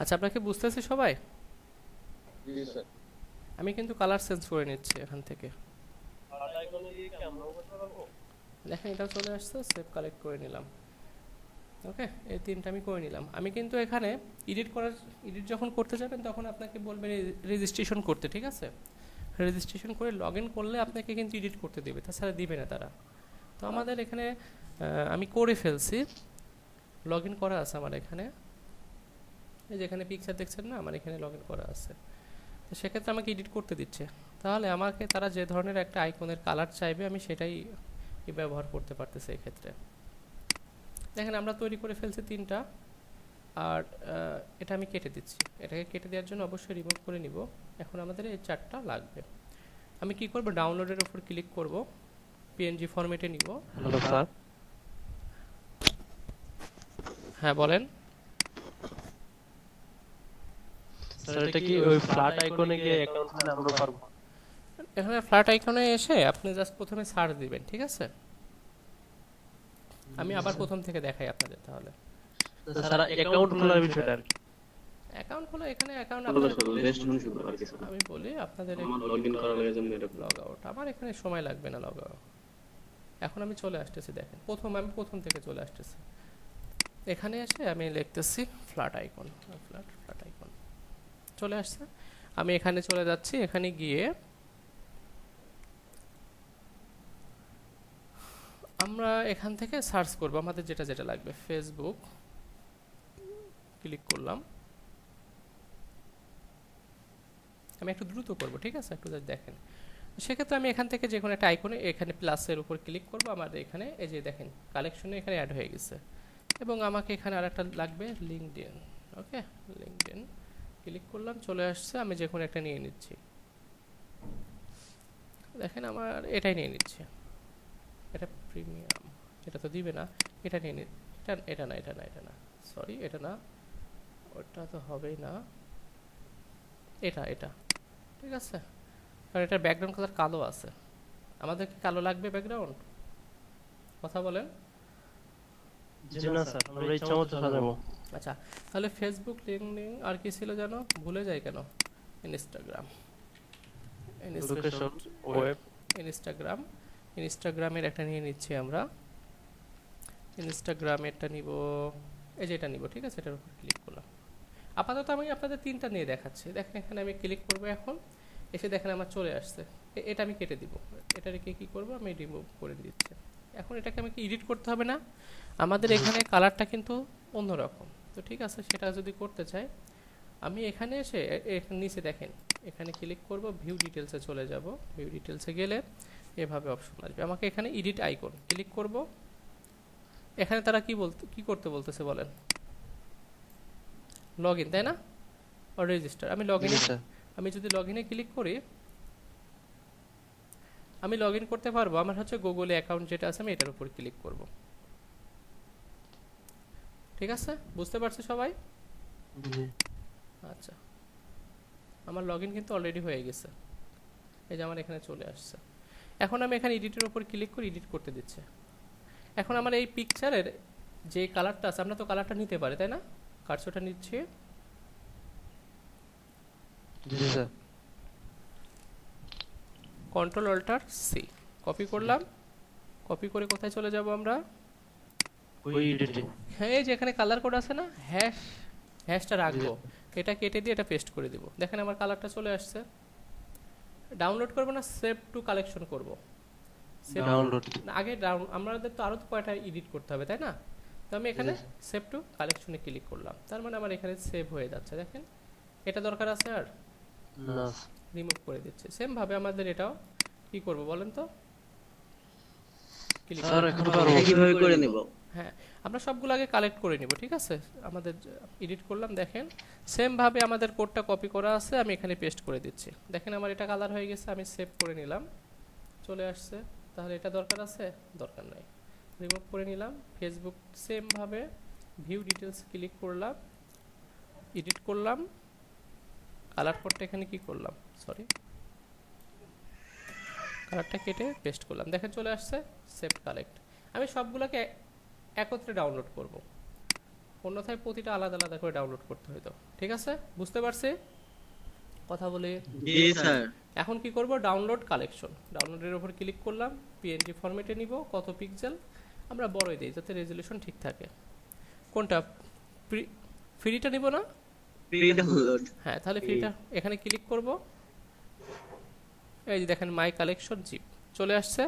আচ্ছা, আপনাকে বুঝতেছি সবাই? আমি কিন্তু কালার চেঞ্জ করে নিচ্ছি এখান থেকে। দেখেন, এটাও চলে আসছে, সেভ কালেক্ট করে নিলাম। ওকে, এই তিনটা আমি করে নিলাম। আমি কিন্তু এখানে এডিট যখন করতে যাবেন তখন আপনাকে বলবেন রেজিস্ট্রেশন করতে, ঠিক আছে? রেজিস্ট্রেশন করে লগ ইন করলে আপনাকে কিন্তু এডিট করতে দেবে, তাছাড়া দিবে না তারা। তো আমাদের এখানে আমি করে ফেলছি, লগ ইন করা আছে আমার এখানে। এই যেখানে পিকচার দেখছেন না, আমার এখানে লগ ইন করা আছে। তো সেক্ষেত্রে আমাকে এডিট করতে দিচ্ছে, তাহলে আমাকে তারা যে ধরনের একটা আইকনের কালার চাইবে আমি সেটাই ব্যবহার করতে পারতেছি এক্ষেত্রে। দেখেন আমরা তৈরি করে ফেলছি তিনটা, আর এটা আমি কেটে দিচ্ছি। এটাকে কেটে দেওয়ার জন্য অবশ্যই রিমুভ করে নিব। এখন আমাদের এই চারটা লাগবে। আমি কি করব, ডাউনলোডের উপর ক্লিক করব, পিএনজি ফরম্যাটে নিব। হ্যালো স্যার, হ্যাঁ বলেন। স্যার এটা কি ওই ফ্ল্যাট আইকনে গিয়ে অ্যাকাউন্ট খুলে আমরা পারবো? এখানে ফ্ল্যাট আইকনে এসে আপনি জাস্ট প্রথমে সার্চ দিবেন, ঠিক আছে? আমি আবার প্রথম থেকে দেখাই আপনাদের তাহলে। স্যার অ্যাকাউন্ট খোলার বিষয়টা আর কি। অ্যাকাউন্ট খোলা, এখানে অ্যাকাউন্ট আমি বলি আপনাদের লগইন করার লাগে জন্য এটা লগ আউট। আমার এখানে সময় লাগবে না লগ আউট। এখন আমি চলে আসতেছি, দেখেন আমি প্রথম থেকে চলে আসতেছি। এখানে এসে আমি লিখতেছি ফ্ল্যাট আইকন, ফ্ল্যাট আইকন চলে আসছে। আমি এখানে চলে যাচ্ছি, এখানে গিয়ে আমরা এখান থেকে সার্চ করব আমাদের যেটা যেটা লাগবে। ফেসবুক ক্লিক করলাম, আমি একটু দ্রুত করব, ঠিক আছে? একটু দেখেন। সেক্ষেত্রে আমি এখান থেকে যে কোনো একটা আইকনে এখানে প্লাসের উপর ক্লিক করব। আমাদের এখানে এই যে দেখেন কালেকশনে এখানে অ্যাড হয়ে গেছে, এবং আমাকে এখানে আরেকটা লাগবে লিঙ্কডইন। ওকে, লিঙ্কডইন ক্লিক করলাম, চলে আসছে। আমি যে কোনো একটা নিয়ে নিচ্ছি, দেখেন আমার এটাই নিয়ে নিচ্ছে। এটা প্রিমিয়াম, এটা তো দিবে না। এটা নিয়ে নি, এটা না, সরি এটা না, ওটা তো হবেই না। এটা ঠিক আছে, কারণ এটার ব্যাকগ্রাউন্ড কালার কালো আছে। আমাদের কি কালো লাগবে ব্যাকগ্রাউন্ড? কথা বলেন। জি না স্যার, আমরা ইচ্ছা মতো সাজাবো। আচ্ছা, তাহলে ফেসবুক, লিঙ্কডইন, আর কি ছিল জানো, ভুলে যাই কেন? ইনস্টাগ্রাম, লোকেশন ওয়েব, ইনস্টাগ্রামের একটা নিয়ে নিচ্ছি আমরা। ইনস্টাগ্রামেরটা নিব, এই যে এটা নিব, ঠিক আছে? এটার উপর ক্লিক করলাম। আপাতত আমি আপনাদের তিনটা নিয়ে দেখাচ্ছি। দেখেন এখানে আমি ক্লিক করব, এখন এসে দেখেন আমার চলে আসছে। এটা আমি কেটে দিব, এটা রেখে কী করব, আমি রিমুভ করে দিচ্ছি। এখন এটাকে আমাকে এডিট করতে হবে না, আমাদের এখানে কালারটা কিন্তু অন্যরকম। তো ঠিক আছে, সেটা যদি করতে চাই আমি এখানে এসে নিচে দেখেন এখানে ক্লিক করব, ভিউ ডিটেলসে চলে যাব। ভিউ ডিটেলসে গেলে এভাবে অপশন আসবে, আমাকে এখানে এডিট আইকন ক্লিক করব। এখানে তারা কি করতে বলতেছে বলেন? লগ ইন, তাই না? আর রেজিস্টার। আমি যদি লগ ইনে ক্লিক করি, আমি লগ ইন করতে পারবো। আমার হচ্ছে গুগলে অ্যাকাউন্ট যেটা আছে, আমি এটার উপর ক্লিক করব। ঠিক আছে, বুঝতে পারছি সবাই? আচ্ছা, আমার লগ ইন কিন্তু অলরেডি হয়ে গেছে, এই যে আমার এখানে চলে আসছে। এখন আমি এখানে এডিটের উপর ক্লিক করে এডিট করতে দিচ্ছে। এখন আমার এই পিকচারের যে কালারটা আছে, আমরা তো কালারটা নিতে পারি, তাই না? কার্সরটা নিচ্ছি, জি sir, control alt C, copy করলাম। কপি করে কোথায় চলে যাব আমরা? ওই এডিটে। হ্যাঁ, এই যে এখানে কালার কোড আছে না, হ্যাশটা রাখবো, এটা কেটে দিয়ে এটা পেস্ট করে দিব। দেখেন আমার কালারটা চলে আসছে। ডাউনলোড করব না সেভ টু কালেকশন করব? ডাউনলোড। আগে আমাদের তো আরো কয়টা এডিট করতে হবে, তাই না? তো আমি এখানে সেভ টু কালেকশনে ক্লিক করলাম, তার মানে আমার এখানে সেভ হয়ে যাচ্ছে। দেখেন এটা দরকার আছে আর না, রিমুভ করে দিচ্ছে। সেম ভাবে আমাদের এটাও কি করব বলেন তো? ক্লিক স্যার এখন পারবো কিভাবে করে নেব? হ্যাঁ, আমরা সবগুলো আগে কালেক্ট করে নিব, ঠিক আছে? আমাদের এডিট করলাম, দেখেন সেম ভাবে আমাদের কোডটা কপি করা আছে, আমি এখানে পেস্ট করে দিচ্ছি। দেখেন আমার এটা কালার হয়ে গেছে, আমি সেভ করে নিলাম, চলে আসছে। তাহলে এটা দরকার আছে? দরকার নাই, রিমুভ করে নিলাম। ফেসবুক সেম ভাবে ভিউ ডিটেলস ক্লিক করলাম, এডিট করলাম, কালার কোডটা এখানে কি করলাম, সরি কালারটা কেটে পেস্ট করলাম। দেখেন চলে আসছে, সেভ কালেক্ট। আমি সবগুলোকে একত্রে ডাউনলোড করব, অন্যথায় প্রতিটা আলাদা আলাদা করে ডাউনলোড করতে হতো। ঠিক আছে, বুঝতে পারছি কথা বলে? জি স্যার। এখন কি করব, ডাউনলোড কালেকশন, ডাউনলোডের উপর ক্লিক করলাম, পিএনজি ফরম্যাটে নিব, কত পিক্সেল আমরা বড়ই দেই যাতে রেজোলিউশন ঠিক থাকে। কোনটা? ফ্রিটা নিব না? Free download. হ্যাঁ, তাহলে ফ্রিটা এখানে ক্লিক করব। এই যে দেখেন মাই কালেকশন জিপ চলে আসছে।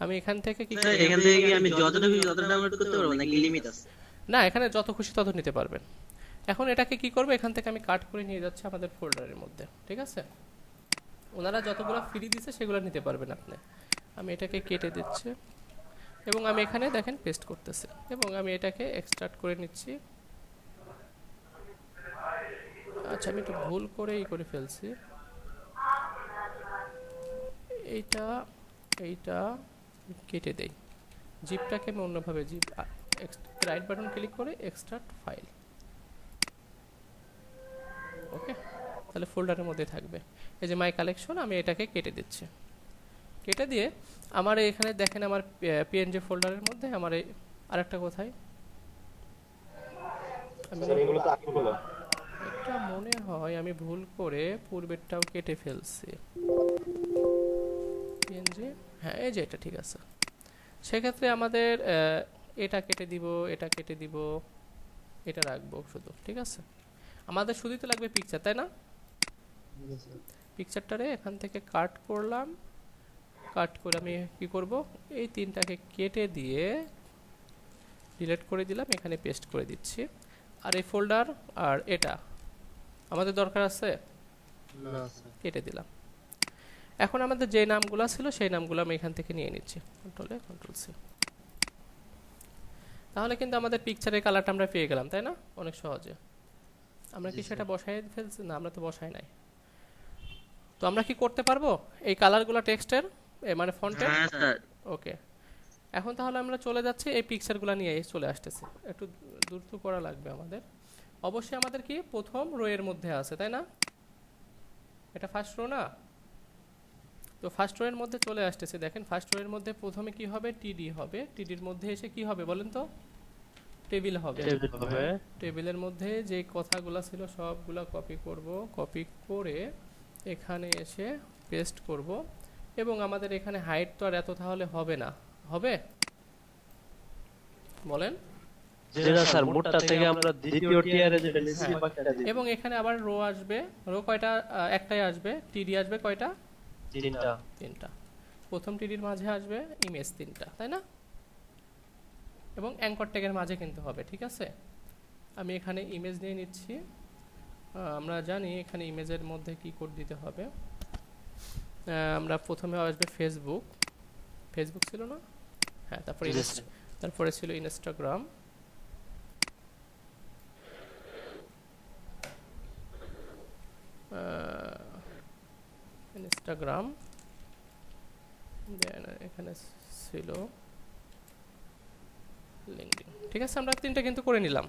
আমি এখান থেকে কি স্যার এখান থেকে কি আমি যতটা খুশি ততটা ডাউনলোড করতে পারবো নাকি লিমিট আছে? না, এখানে যত খুশি তত নিতে পারবেন। এখন এটাকে কি করব, এখান থেকে আমি কাট করে নিয়ে যাচ্ছি আমাদের ফোল্ডারের মধ্যে, ঠিক আছে? ওনারা যতগুলো ফ্রি দিছে সেগুলো নিতে পারবেন আপনি। আমি এটাকে কেটে দিচ্ছি এবং আমি এখানে দেখেন পেস্ট করতেছি এবং আমি এটাকে এক্সট্রাক্ট করে নিচ্ছি। আচ্ছা, আমি একটু ভুল করেই করে ফেলছি। এইটা কেটে দেই। জিপটাকে আমি অন্যভাবে রাইট বাটন ক্লিক করে এক্সট্রাক্ট ফাইল। ওকে, তাহলে ফোল্ডারের মধ্যে থাকবে। এই যে মাই কালেকশন, আমি এটাকে কেটে দিচ্ছি। কেটে দিয়ে আমার এখানে দেখেন আমার পিএনজি ফোল্ডারের মধ্যে আমার আরেকটা কোথায় এটা মনে হয় আমি ভুল করে পূর্বেরটাও কেটে ফেলছি। পিএনজি, হ্যাঁ এই যে এটা ঠিক আছে। সেক্ষেত্রে আমাদের এটা কেটে দিব, এটা কেটে দিব, এটা রাখবো শুধু, ঠিক আছে? আমাদের শুধুই তো লাগবে পিকচার, তাই না? পিকচারটারে এখান থেকে কাট করলাম। কাট করে আমি কি করব, এই তিনটাকে কেটে দিয়ে ডিলিট করে দিলাম, এখানে পেস্ট করে দিচ্ছি। আর এই ফোল্ডার আর এটা আমাদের দরকার আছে না স্যার। কেটে দিলাম। এখন আমাদের যে নামগুলো ছিল সেই নামগুলো আমি এখান থেকে নিয়ে নিচ্ছি, কন্ট্রোল এ কন্ট্রোল সি। তাহলে কিন্তু আমাদের পিকচারের কালারটা আমরা পেয়ে গেলাম, তাই না? অনেক সহজে। আমরা কি সেটা বসাই ফেলছি? না, আমরা তো বসাই নাই। তো আমরা কি করতে পারবো এই কালারগুলো টেক্সটের, মানে ফন্টের? হ্যাঁ স্যার। ওকে, এখন তাহলে আমরা চলে যাচ্ছি এই পিকচারগুলো নিয়ে চলে আসতেছি। একটু দ্রুত করা লাগবে আমাদের। অবশ্যই আমাদের কি প্রথম রো এর মধ্যে আছে, তাই না? এটা ফার্স্ট রো না? তো ফার্স্ট রো এর মধ্যে চলে আসতেছে। দেখেন ফার্স্ট রো এর মধ্যে প্রথমে কি হবে, টিডি হবে। টিডির মধ্যে এসে কি হবে বলেন তো? টেবিল হবে। টেবিলের মধ্যে যে কথাগুলো ছিল সবগুলা কপি করব, কপি করে এখানে এসে পেস্ট করব। এবং আমাদের এখানে হাইট তো আর এত তাহলে হবে না, হবে বলেন? যেটা স্যার মোটটা থেকে আমরা দ্বিতীয় টিয়ারে যেটা নিচে বাকিটা দিই। এবং এখানে আবার রো আসবে। রো কয়টা? একটাই আসবে। টিডি আসবে কয়টা? তিনটা। প্রথম টিডির মাঝে আসবে ইমেজ তিনটা, তাই না? এবং অ্যাঙ্কর ট্যাগের মাঝে কিন্তু হবে, ঠিক আছে? আমি এখানে ইমেজ নিয়ে নিচ্ছি। আমরা জানি এখানে ইমেজের মধ্যে কি কোড দিতে হবে। আমরা প্রথমে আসবে ফেসবুক। ফেসবুক ছিল না? হ্যাঁ, তারপরে ছিল ইনস্টাগ্রাম। ইনস্টাগ্রাম, দেন এখানে ছিল লিঙ্কডইন, ঠিক আছে? আমরা তিনটা কিন্তু করে নিলাম।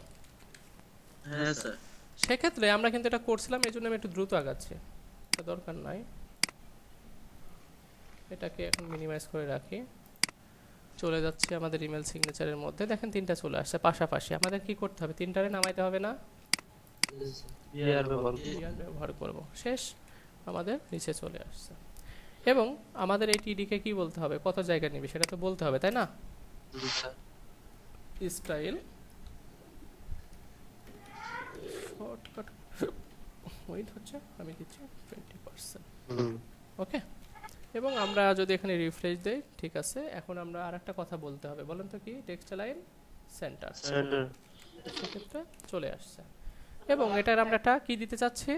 হ্যাঁ স্যার। সেক্ষেত্রে আমরা কিন্তু এটা করছিলাম, এই জন্য আমি একটু দ্রুত আগাচ্ছি, এটা দরকার নাই। এটাকে এখন মিনিমাইজ করে রাখি। চলে যাচ্ছে আমাদের ইমেল সিগনেচারের মধ্যে। দেখেন তিনটা চলে আসছে পাশাপাশি। আমাদের কি করতে হবে? তিনটারে নামাইতে হবে না? ইয়ার ব্যবহার করব। শেষ, আমাদের নিচে চলে আসছে। এবং আমাদের এই টিডিকে কি বলতে হবে, কত জায়গা নিবে সেটা তো বলতে হবে, তাই না? স্টাইল শর্টকাট ওয়েট হচ্ছে, আমি দিচ্ছি 20%। ওকে, এবং আমরা যদি এখানে রিফ্রেশ দেই, ঠিক আছে। এখন আমরা আরেকটা কথা বলতে হবে, বলেন তো কি? টেক্সট লাইন সেন্টার, সেক্ষেত্রে চলে আসছে। এবং এটার আমরা একটা কি দিতে চাচ্ছি,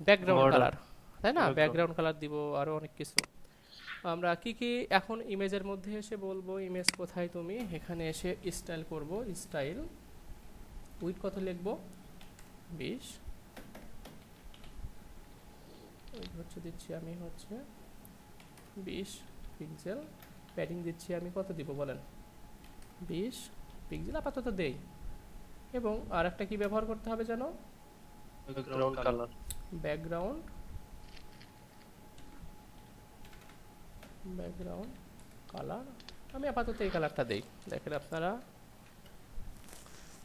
ব্যাকগ্রাউন্ড কালার, তাই না? ব্যাকগ্রাউন্ড কালার দিব, আরো অনেক কিছু। আমরা কি কি এখন ইমেজের মধ্যে এসে বলবো, ইমেজ কোথায় তুমি, এখানে এসে স্টাইল করব। স্টাইল উইথ কত লিখবো? 20 হচ্ছে দিচ্ছি আমি হচ্ছে 20 পিক্সেল। প্যাডিং দিচ্ছি আমি কত দিব বলেন? 20 পিক্সেল আপাতত দেই। এবং আর একটা কি ব্যবহার করতে হবে জানো? Background colour. ব্যাকগ্রাউন্ড কালার আমি আপাতত এই কালারটা দেই। দেখেন আপনারা,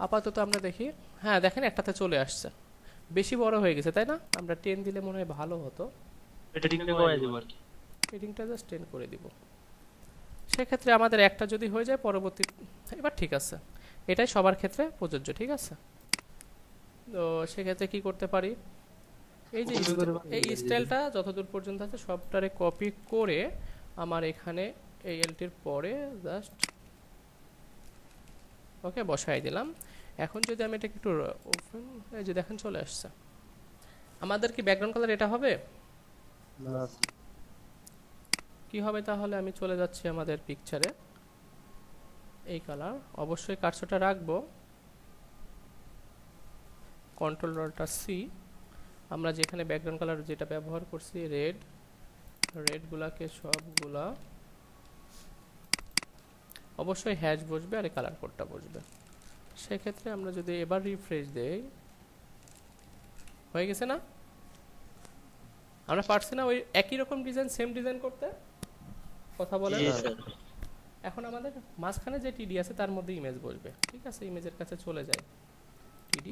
আপাতত আমরা দেখি। হ্যাঁ দেখেন একটাতে চলে আসছে, বেশি বড় হয়ে গেছে, তাই না? আমরা 10 দিলে মনে হয় ভালো হতো। এটা ঠিক কমাই দেব আর কি। এডিংটা জাস্ট 10 করে দিব। সেক্ষেত্রে আমাদের একটা যদি হয়ে যায় পরবর্তী, এবার ঠিক আছে, এটাই সবার ক্ষেত্রে প্রযোজ্য, ঠিক আছে। তো সেক্ষেত্রে কি করতে পারি, এই যে এই স্টাইলটা যতদূর পর্যন্ত আছে সবটারে কপি করে আমার এখানে এই এলটির পরে জাস্ট ওকে বসাই দিলাম। এখন যদি আমি এটা একটু ওপেন, এই যে দেখেন চলে আসছে। আমাদের কি ব্যাকগ্রাউন্ড কালার এটা হবে? না কি হবে তাহলে, আমি চলে যাচ্ছি আমাদের পিকচারে, এই কালার অবশ্যই কার্সরটা রাখবো, কন্ট্রোলটা সি, আমরা যেখানে ব্যাকগ্রাউন্ড কালার যেটা ব্যবহার করছি রেডগুলাকে সবগুলা অবশ্যই হ্যাশ বসবে আর এই কালার কোডটা বসবে। সেক্ষেত্রে আমরা যদি এবার রিফ্রেশ দেই, হয়ে গেছে না? আমরা পারছি না ওই একই রকম ডিজাইন, সেম ডিজাইন করতে? কথা বলেন। জি স্যার। এখন আমাদের মাঝখানে যে টিডি আছে তার মধ্যে ইমেজ বসবে, ঠিক আছে। ইমেজের কাছে চলে যায় টিডি,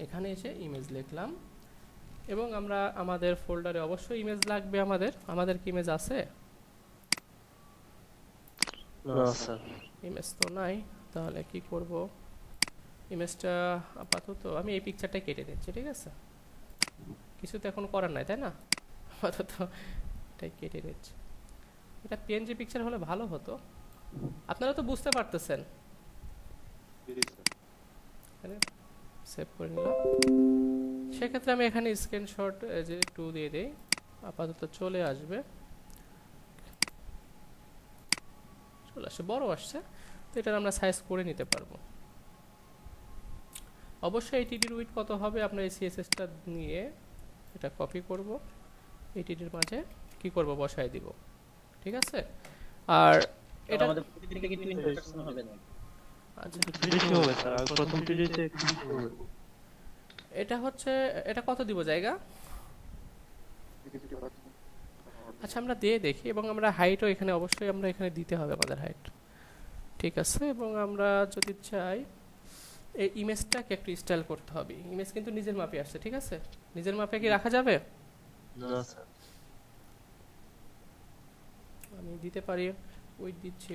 এখানে এসে ইমেজ লিখলাম এবং আমরা আমাদের ফোল্ডারে অবশ্যই ইমেজ লাগবে। আমাদের কি ইমেজ আছে? না স্যার ইমেজ তো নাই, তাহলে কি করব, ইমেজটা আপাতত আমি এই পিকচারটা কেটে দিচ্ছি, ঠিক আছে। কিছু তো এখন করার নাই, তাই না? আপাতত এটাই কেটে দিচ্ছি। এটা পিএনজি পিকচার হলে ভালো হতো, আপনারা তো বুঝতে পারতেছেন। সেভ করে নিলাম। সেক্ষেত্রে আমি এখানে স্ক্রিনশট যে 2 দিয়ে দেই, আপাতত চলে আসবে, চলে আসছে, বড় আসছে, তো এটা আমরা সাইজ করে নিতে পারবো। অবশ্যই এই টিডির উইডথ কত হবে, আমরা এই সিএসএসটা নিয়ে এটা কপি করব, এই টিডির মাঝে কি করব, বসায় দিব, ঠিক আছে। আর এটা আমাদের প্রতিদিনকে কি 3% হবে না? আচ্ছা, বেশি হবে স্যার, আর প্রথম টিডিতে একটু বেশি হবে। এটা হচ্ছে, এটা কত দিব জায়গা? আচ্ছা আমরা দিয়ে দেখি, এবং আমরা হাইটও এখানে অবশ্যই আমরা এখানে দিতে হবে আমাদের হাইট, ঠিক আছে। এবং আমরা যদি চাই এই ইমেজটাকে একটু স্টাইল করতে হবে, ইমেজ কিন্তু নিজের মাপে আসছে, ঠিক আছে। নিজের মাপে কি রাখা যাবে? না স্যার আমি দিতে পারি, উইথ দিচ্ছি,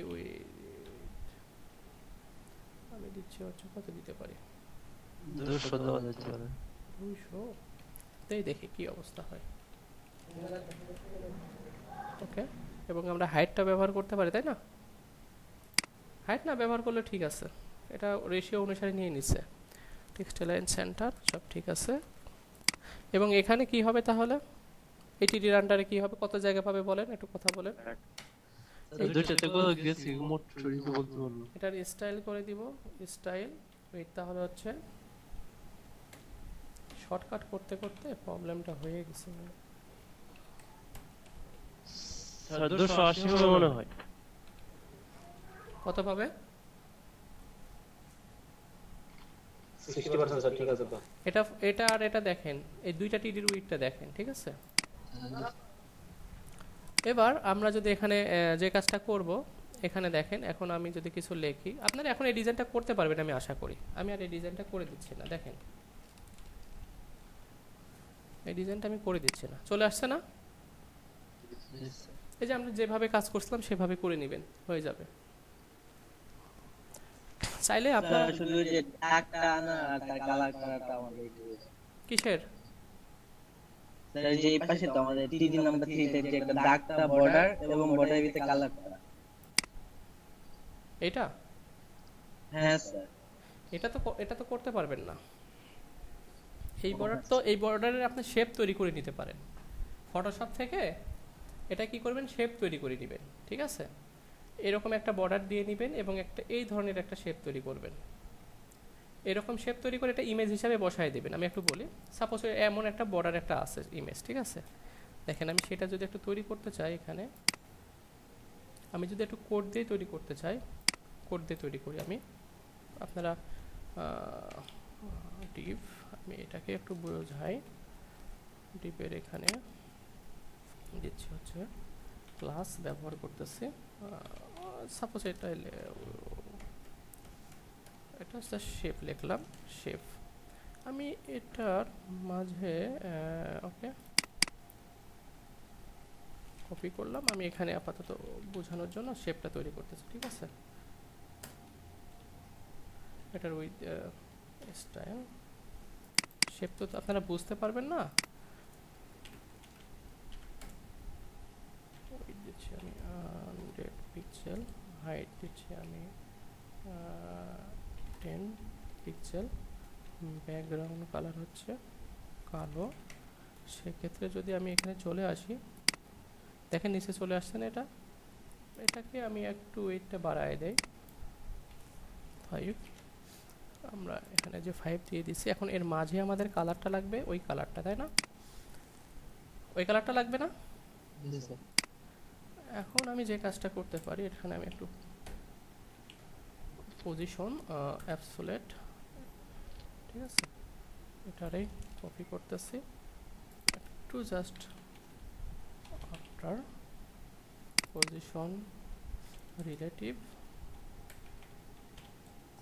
আমি দিচ্ছি হচ্ছে কত দিতে পারি, 200 দেওয়া যেতে পারে। 200, তাই দেখি কি অবস্থা হয়। ওকে, এবং আমরা হাইটটা ব্যবহার করতে পারি, তাই না? হাইট না ব্যবহার করলে ঠিক আছে, এটা রেশিও অনুসারে নিয়ে নিচ্ছে, টেক্সট লাইন সেন্টার সব ঠিক আছে। এবং এখানে কি হবে তাহলে, এই টিডির আন্ডারে কি হবে, কত জায়গা পাবে বলেন, একটু কথা বলেন। এই দুইটাতে কত গেছি মোট চুরিকে বলতে পারবো। এটার স্টাইল করে দিব, স্টাইল ওয়েট, তাহলে হচ্ছে শর্টকাট করতে করতে প্রবলেমটা হয়ে গেছে। স্যার 280 হবে মনে হয়। কত পাবে? 60% স্যার, ঠিক আছে তো। এটা আর এটা দেখেন, এই দুইটা টিডির উইডথটা দেখেন, ঠিক আছে। এবার আমরা যদি এখানে যে কাজটা করব, এখানে দেখেন, এখন আমি যদি কিছু লিখি, আপনারা এখন এই ডিজাইনটা করতে পারবেন আমি আশা করি। আমি আর এই ডিজাইনটা করে দিচ্ছি না, দেখেন এই ডিজাইনটা আমি করে দিচ্ছি না, চলে আসছে না? এই যে আমরা যেভাবে কাজ করছিলাম সেভাবে করে নেবেন, হয়ে যাবে। চাইলে আপনারা স্যার শুধু যে দাগটা না আর তার কালার করাটা আমাদের কিসের, স্যার যে এই পাশে তো আমাদের 3 নাম্বার 3 তে যে একটা দাগটা বর্ডার এবং বর্ডারের ভিতরে কালার করা। এটা হ্যাঁ স্যার। এটা তো করতে পারবেন না। এই বর্ডার তো, এই বর্ডারের আপনি শেপ তৈরি করে নিতে পারেন ফটোশপ থেকে। এটা কি করবেন, শেপ তৈরি করে নেবেন, ঠিক আছে। এরকম একটা বর্ডার দিয়ে নেবেন এবং একটা এই ধরনের একটা শেপ তৈরি করবেন। এরকম শেপ তৈরি করে এটা ইমেজ হিসাবে বসায় দেবেন। আমি একটু বলি, সাপোজ এমন একটা বর্ডার একটা আছে ইমেজ, ঠিক আছে। দেখেন আমি সেটা যদি একটু তৈরি করতে চাই, এখানে আমি যদি একটু কোড দিয়ে তৈরি করতে চাই, কোড দিয়ে তৈরি করি আমি, আপনারা ডিভ, আমি এটাকে একটু বোঝাই, ডিপের এখানে দিচ্ছি হচ্ছে ক্লাস ব্যবহার করতেছি, সাপোজ এটা হচ্ছে শেপ লিখলাম, শেপ। আমি এটার মাঝে ওকে কপি করলাম, আমি এখানে আপাতত বোঝানোর জন্য শেপটা তৈরি করতেছি, ঠিক আছে। এটার উইথ স্টাইল শেপ তো আপনারা বুঝতে পারবেন না, উইথ দিচ্ছি আমি 100 পিক্সেল, হাইট দিচ্ছি আমি 10 পিক্সেল, ব্যাকগ্রাউন্ড কালার হচ্ছে কালো। সেক্ষেত্রে যদি আমি এখানে চলে আসি, দেখেন নিচে চলে আসছে না এটা, এটাকে আমি একটু ওয়েটটা বাড়ায় দেই 5, আমরা এখানে যে 5 দিয়ে দিচ্ছি। এখন এর মাঝে আমাদের কালারটা লাগবে ওই কালারটা, তাই না? ওই কালারটা লাগবে না? জি স্যার। এখন আমি যে কাজটা করতে পারি, এখানে আমি একটু পজিশন অ্যাবসোলেট, ঠিক আছে, এটারে কপি করতেছি, একটু just after position relative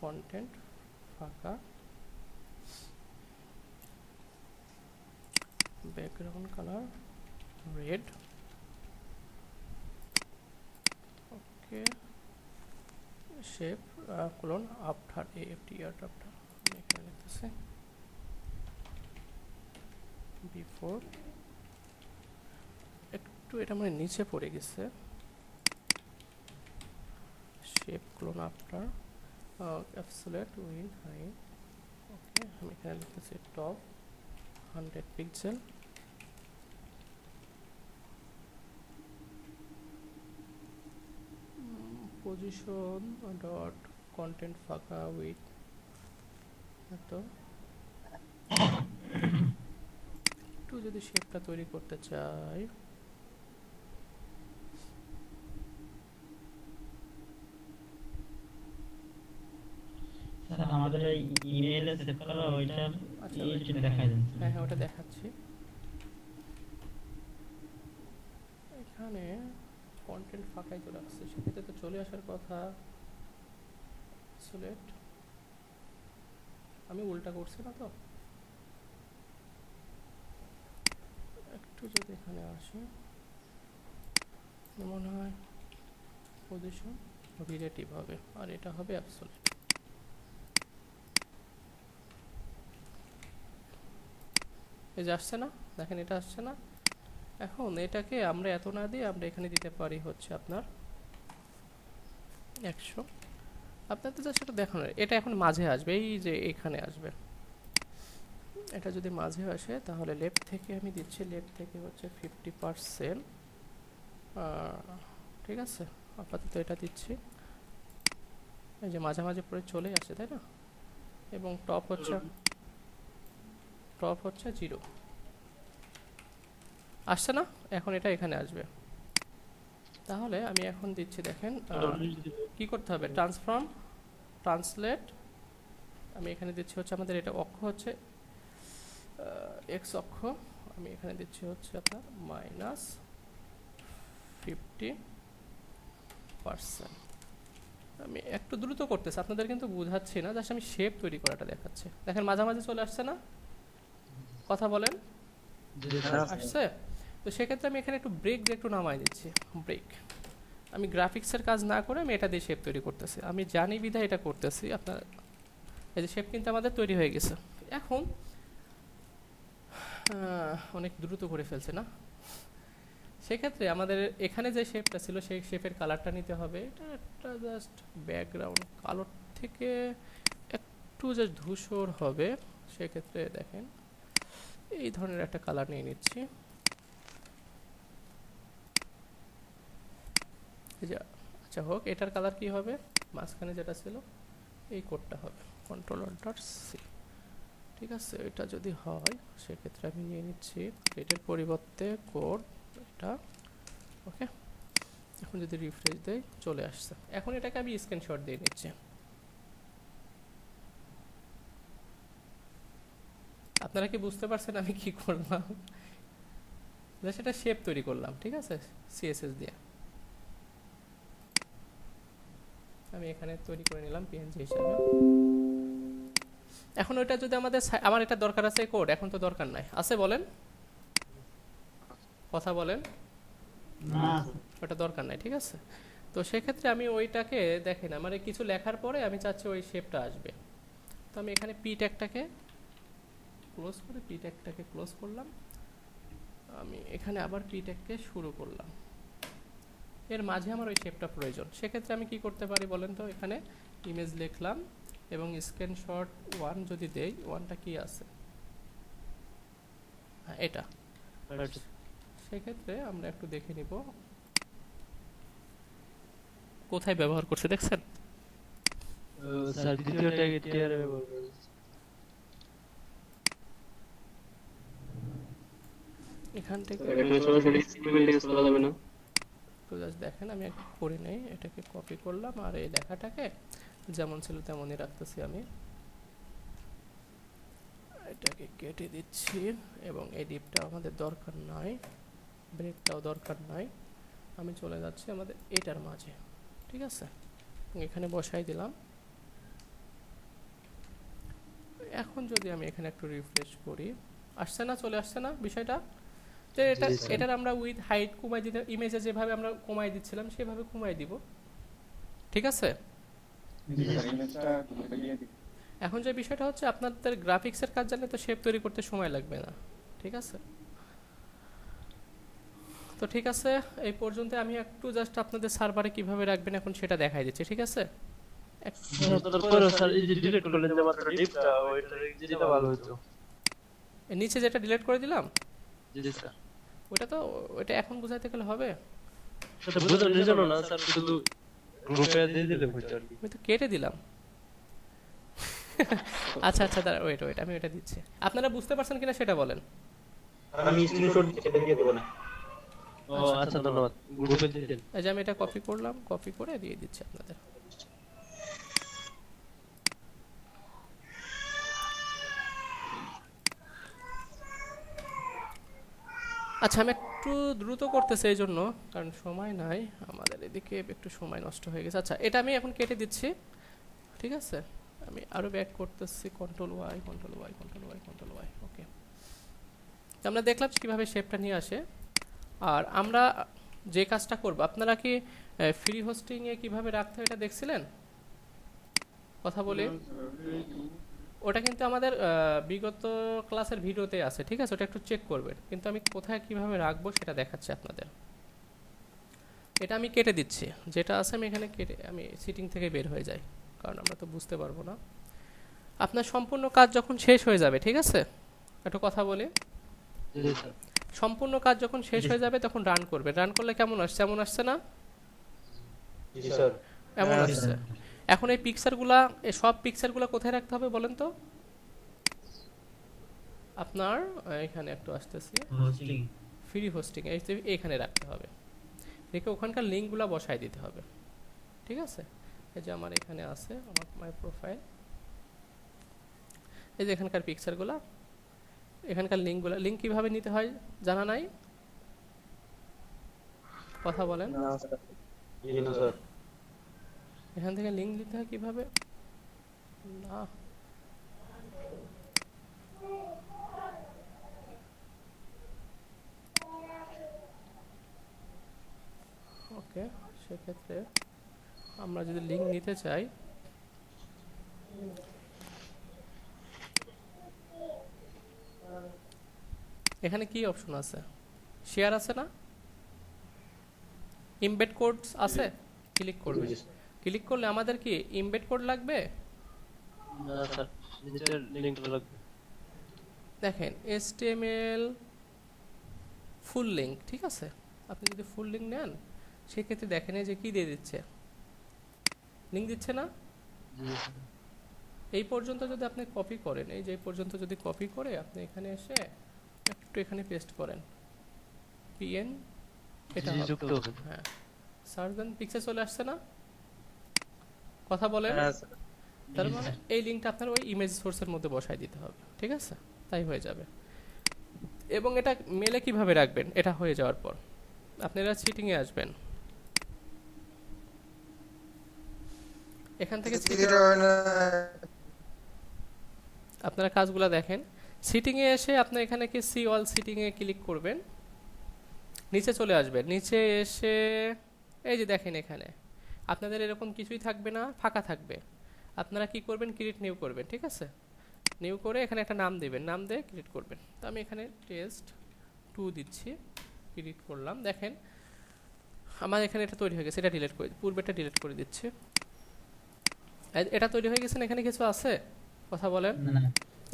content ফাঁকা, background colour red, okay, shape colon after AFTR after, আমি এখানে লিখতেছি বিফোর, একটু এটা মানে নিচে পড়ে গেছে, shape colon after absolute width height, okay, আমি এখানে লিখতেছি top 100 pixel, position dot content ফাঁকা উইথ এত, একটু যদি শেপটা তৈরি করতে চাই, স্যার আমাদের এই ইমেইলে সেভ করা ওইটা আচ্ছা এইটা দেখাই দেন। হ্যাঁ হ্যাঁ ওটা দেখাচ্ছি। এখানে কন্টেন্ট ফাঁকাই চলে আসছে, সেক্ষেত্রে তো চলে আসার কথা, সিলেক্ট, আমি উল্টা করছি না তো, একটু যদি এখানে আসে, মনে হয় পজিশন রিলেটিভ হবে আর এটা হবে অ্যাবসোলিউট। এই যে আসছে না, দেখেন এটা আসছে না। এখন এটাকে আমরা এত না দিয়ে আমরা এখানে দিতে পারি হচ্ছে আপনার 100, আপনার তো জাস্ট এটা দেখানো, এটা এখন মাঝে আসবে, এই যে এখানে আসবে, এটা যদি মাঝে আসে তাহলে লেফট থেকে আমি দিচ্ছি, লেফট থেকে হচ্ছে 50%, ঠিক আছে, আপাতত এটা দিচ্ছি, এই যে মাঝামাঝি পরে চলে আসে, তাই না? এবং টপ হচ্ছে 0 আসছে না, এখন এটা এখানে আসবে। তাহলে আমি এখন দিচ্ছি, দেখেন কি করতে হবে, ট্রান্সফর্ম ট্রান্সলেট, আমি এখানে দিচ্ছি হচ্ছে আমাদের এটা অক্ষ হচ্ছে এক্স অক্ষ, আমি এখানে দিচ্ছি হচ্ছে আপনার -50%। আমি একটু দ্রুত করতেছি, আপনাদের কিন্তু বুঝাচ্ছি না, জাস্ট আমি শেপ তৈরি করাটা দেখাচ্ছি। দেখেন মাঝামাঝি চলে আসছে না, কথা বলেন, আসছে? তো সেক্ষেত্রে আমি এখানে একটু ব্রেক দিয়ে একটু নামাই দিচ্ছি, ব্রেক, আমি গ্রাফিক্সের কাজ না করে আমি এটা দিয়ে শেপ তৈরি করতেছি, আমি জানি বিধায় এটা করতেছি। আপনার এই যে শেপ কিন্তু আমাদের তৈরি হয়ে গেছে। এখন অনেক দ্রুত করে ফেলছে না, সেক্ষেত্রে আমাদের এখানে যে শেপটা ছিল সেই শেপের কালারটা নিতে হবে, এটা একটা জাস্ট ব্যাকগ্রাউন্ড কালো থেকে একটু জাস্ট ধূসর হবে, সেক্ষেত্রে দেখেন এই ধরনের একটা কালার নিয়ে নিচ্ছি, আচ্ছা হোক, এটার কালার কি হবে, মাঝখানে যেটা ছিল এই কোডটা হবে Ctrl+C, ঠিক আছে। এটা যদি হয় সেক্ষেত্রে আমি নিয়ে নিচ্ছি এটার পরিবর্তে কোড এটা, ওকে। এখন যদি রিফ্রেশ দেই চলে আসছে, এখন এটাকে আমি স্ক্রিনশট দিয়ে নিচ্ছি। আপনারা কি বুঝতে পারছেন আমি কি করলাম? সেটা শেপ তৈরি করলাম, ঠিক আছে, CSS দিয়ে আমি এখানে তৈরি করে নিলাম PNG হিসাবে। এখন ওইটা যদি আমার এটা দরকার আছে কোড, এখন তো দরকার নাই, আছে বলেন, কথা বলেন, না ওটা দরকার নাই, ঠিক আছে। তো সেক্ষেত্রে আমি ওইটাকে দেখেন আমার এই কিছু লেখার পরে আমি চাচ্ছি ওই শেপটা আসবে। তো আমি এখানে পি ট্যাগটাকে ক্লোজ করে পি ট্যাগটাকে ক্লোজ করলাম, আমি এখানে আবার পি ট্যাগকে শুরু করলাম, এর মাঝে আমার ওই শেপটা প্রয়োজন। সেক্ষেত্রে আমি কি করতে পারি বলেন তো, এখানে ইমেজ লিখলাম এবং স্ক্রিনশট 1 যদি দেই, 1টা কি আছে, হ্যাঁ এটা। সেক্ষেত্রে আমরা একটু দেখে নিব কোথায় ব্যবহার করছে, দেখছেন? স্যার দ্বিতীয় ট্যাগে টিআর ব্যবহার করেছে। এখান থেকে এখানে সরাসরি HTML ট্যাগ করা যাবে না? তো জাস্ট দেখেন আমি একটু করে নেই, এটাকে কপি করলাম আর এই লেখাটাকে যেমন ছিল তেমনই রাখতেছি আমি, এটাকে কেটে দিচ্ছি এবং এই ডিপটা আমাদের দরকার নাই, ব্রেকটাও দরকার নাই, আমি চলে যাচ্ছি আমাদের এটার মাঝে, ঠিক আছে, এখানে বসাই দিলাম। এখন যদি আমি এখানে একটু রিফ্রেশ করি, আসছে না, চলে আসছে না বিষয়টা? তো এটা এটার আমরা উইথ হাইট কমাই দিতে, ইমেজে যেভাবে আমরা কমাই দিচ্ছিলাম সেভাবে কমাই দিব, ঠিক আছে। এখন যে বিষয়টা হচ্ছে আপনাদের গ্রাফিক্সের কাজ জানলে তো শেপ তৈরি করতে সময় লাগবে না, ঠিক আছে। তো ঠিক আছে, এই পর্যন্ত আমি একটু জাস্ট আপনাদের সার্ভারে কিভাবে রাখবেন এখন সেটা দেখাই দিচ্ছি, ঠিক আছে। তারপরে স্যার এই যে ডিলিট করলেন যে মাত্র ডিপটা, ওইটা যেটা ভালো হতো। এর নিচে যেটা ডিলিট করে দিলাম, জি স্যার। ওটা তো ওটা এখন বুঝাইতে গেলে হবে, সেটা বোঝানোর জন্য না স্যার, শুধু গ্রুপে দিয়ে দিলে হতো আর কি। আমি তো কেটে দিলাম। আচ্ছা আচ্ছা দাঁড়া, ওয়েট ওয়েট, আমি এটা দিচ্ছি, আপনারা বুঝতে পারছেন কিনা সেটা বলেন। আমি স্ক্রিনশট সেটা দিয়ে দেব না। ও আচ্ছা ধন্যবাদ, গ্রুপে দিয়ে দেন। এই যে আমি এটা কপি করলাম, কপি করে দিয়ে দিচ্ছি আপনাদের। আচ্ছা আমি একটু দ্রুত করতেছি এই জন্য, কারণ সময় নাই আমাদের এদিকে, একটু সময় নষ্ট হয়ে গেছে। আচ্ছা এটা আমি এখন কেটে দিচ্ছি, ঠিক আছে। আমি আরো ব্যাক করতেছি, control Y control Y control Y control Y, okay. আমরা দেখলাম কিভাবে শেপটা নিয়ে আসে। আর আমরা যে কাজটা করব, আপনারা কি ফ্রি হোস্টিং এ কিভাবে রাখতে হয় এটা দেখছিলেন কথা বলে? ওটা কিন্তু আমাদের বিগত ক্লাসের ভিডিওতে আছে, ঠিক আছে, ওটা একটু চেক করবেন। কিন্তু আমি কোথায় কিভাবে রাখবো সেটা দেখাচ্ছি আপনাদের। এটা আমি কেটে দিচ্ছি, যেটা আছে আমি এখানে কেটে আমি সিটিং থেকে বের হয়ে যাই, কারণ আমরা তো বুঝতে পারবো না। আপনার সম্পূর্ণ কাজ যখন শেষ হয়ে যাবে, ঠিক আছে, একটু কথা বলে, জি স্যার। সম্পূর্ণ কাজ যখন শেষ হয়ে যাবে তখন রান করবে। রান করলে কেমন আসছে, এমন আসছে না? জি স্যার। এমন আসছে। এখন এই পিকচারগুলা, এই সব পিকচারগুলা কোথায় রাখতে হবে বলেন তো? আপনার এখানে একটু আসতেছি, হোস্টিং ফ্রি হোস্টিং এইখানে রাখতে হবে, রেখে ওখানকার লিঙ্কগুলো বসাই দিতে হবে, ঠিক আছে। এই যে আমার এখানে আছে আমার মাই প্রোফাইল, এই যে এখানকার পিকচারগুলো, এখানকার লিঙ্কগুলো, লিঙ্ক কিভাবে নিতে হয় জানা নাই? কথা বলেন। জি না স্যার। এখান থেকে লিঙ্ক নিতে হয় কিভাবে? না ওকে, সেক্ষেত্রে আমরা যদি লিঙ্ক নিতে চাই, এখানে কি অপশন আছে? শেয়ার আছে না, ইমবেড কোডস আছে, ক্লিক করবে। ক্লিক করলে আমাদের কি ইমবেড কোড লাগবে? না স্যার, ডিজিটাল লিংকটা লাগবে। দেখেন HTML ফুল লিঙ্ক, ঠিক আছে। আপনি যদি ফুল লিঙ্ক নেন সেক্ষেত্রে দেখেন এই যে কি দিয়ে দিচ্ছে, লিঙ্ক দিচ্ছে না? জি স্যার। এই পর্যন্ত যদি আপনি কপি করেন, এই যে এই পর্যন্ত যদি কপি করে আপনি এখানে এসে একটু এখানে পেস্ট করেন, PN এটা জি, হবে। যুক্ত হবে। হ্যাঁ, সার্চ দেন, পিকচার চলে আসছে না? কথা বলেন। হ্যাঁ স্যার। তার মানে এই লিঙ্কটা আপনার ওই ইমেজ সোর্সের মধ্যে বসাই দিতে হবে, ঠিক আছে, তাই হয়ে যাবে। এবং এটা মেলে কিভাবে রাখবেন, এটা হয়ে যাওয়ার পর আপনারা সিটিং এ আসবেন, এখান থেকে আপনারা কাজগুলো দেখেন। সিটিং এ এসে আপনি এখানে কি সি অল সিটিং এ ক্লিক করবেন, নিচে চলে আসবেন, নিচে এসে এই যে দেখেন এখানে আপনাদের এরকম কিছুই থাকবে না, ফাঁকা থাকবে। আপনারা কি করবেন, ক্রিয়েট নিউ করবেন, ঠিক আছে? নিউ করে এখানে একটা নাম দেবেন, নাম দিয়ে ক্রিয়েট করবেন। তো আমি এখানে টেস্ট 2 দিচ্ছি, ক্রিয়েট করলাম। দেখেন আমার এখানে এটা তৈরি হয়ে গেছে, এটা ডিলিট করে, পূর্বেটা ডিলিট করে দিচ্ছি। এটা তৈরি হয়ে গেছে না? এখানে কিছু আছে? কথা বলেন।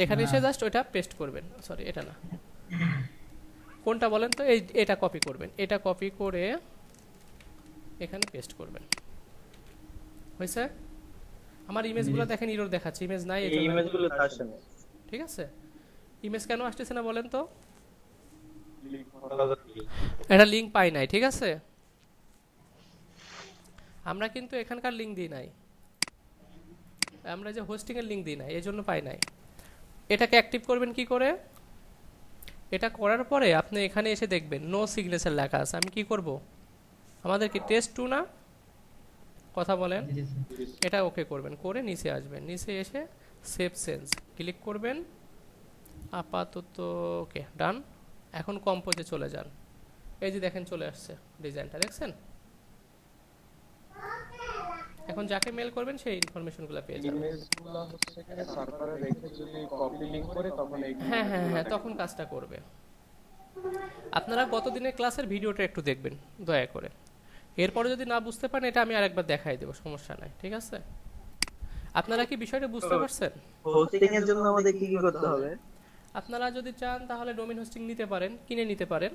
এখানে এসে জাস্ট ওইটা পেস্ট করবেন, সরি এটা না, কোনটা বলেন তো? এই এটা কপি করবেন, এটা কপি করে এখানে পেস্ট করবেন। হয়েছে? আমার ইমেজগুলো দেখেন এরর দেখাচ্ছে, ইমেজ নাই এই ইমেজগুলো তো আসে না। ঠিক আছে, ইমেজ কেন আসতেছে না বলেন তো? এটা লিংক পাই নাই, ঠিক আছে? আমরা কিন্তু এখানকার লিংক দিই নাই, আমরা যে হোস্টিং এর লিংক দিই নাই, এই জন্য পাই নাই। এটাকে অ্যাক্টিভ করবেন কি করে? এটা করার পরে আপনি এখানে এসে দেখবেন নো সিগনেচার লেখা আছে। আমি কি করব, আমাদের কি টেস্ট 2 না? কথা বলেন। এটা ওকে করবেন, করে নিচে আসবেন, নিচে এসে সেভ চেঞ্জ ক্লিক করবেন। আপাতত ওকে ডান। এখন কম্পোজে চলে যান, এই যে দেখেন চলে আসছে ডিজাইনটা, দেখছেন? এখন যাকে মেল করবেন সেই ইনফরমেশনগুলো পেয়ে যাবেন। ইমেজগুলো হচ্ছে এখানে সার্ভারে রেখে যদি কপি লিংক করে তখন এই হ্যাঁ হ্যাঁ হ্যাঁ, তখন কাজটা করবে। আপনারা গত দিনের ক্লাসের ভিডিওটা একটু দেখবেন দয়া করে। এরপরে যদি না বুঝতে পারেন এটা আমি আরেকবার দেখাই দেব, সমস্যা নাই, ঠিক আছে? আপনারা কি বিষয়টা বুঝতে পারছেন? হোস্টিং এর জন্য আমাদের কি কি করতে হবে? আপনারা যদি চান তাহলে ডোমেইন হোস্টিং নিতে পারেন, কিনে নিতে পারেন,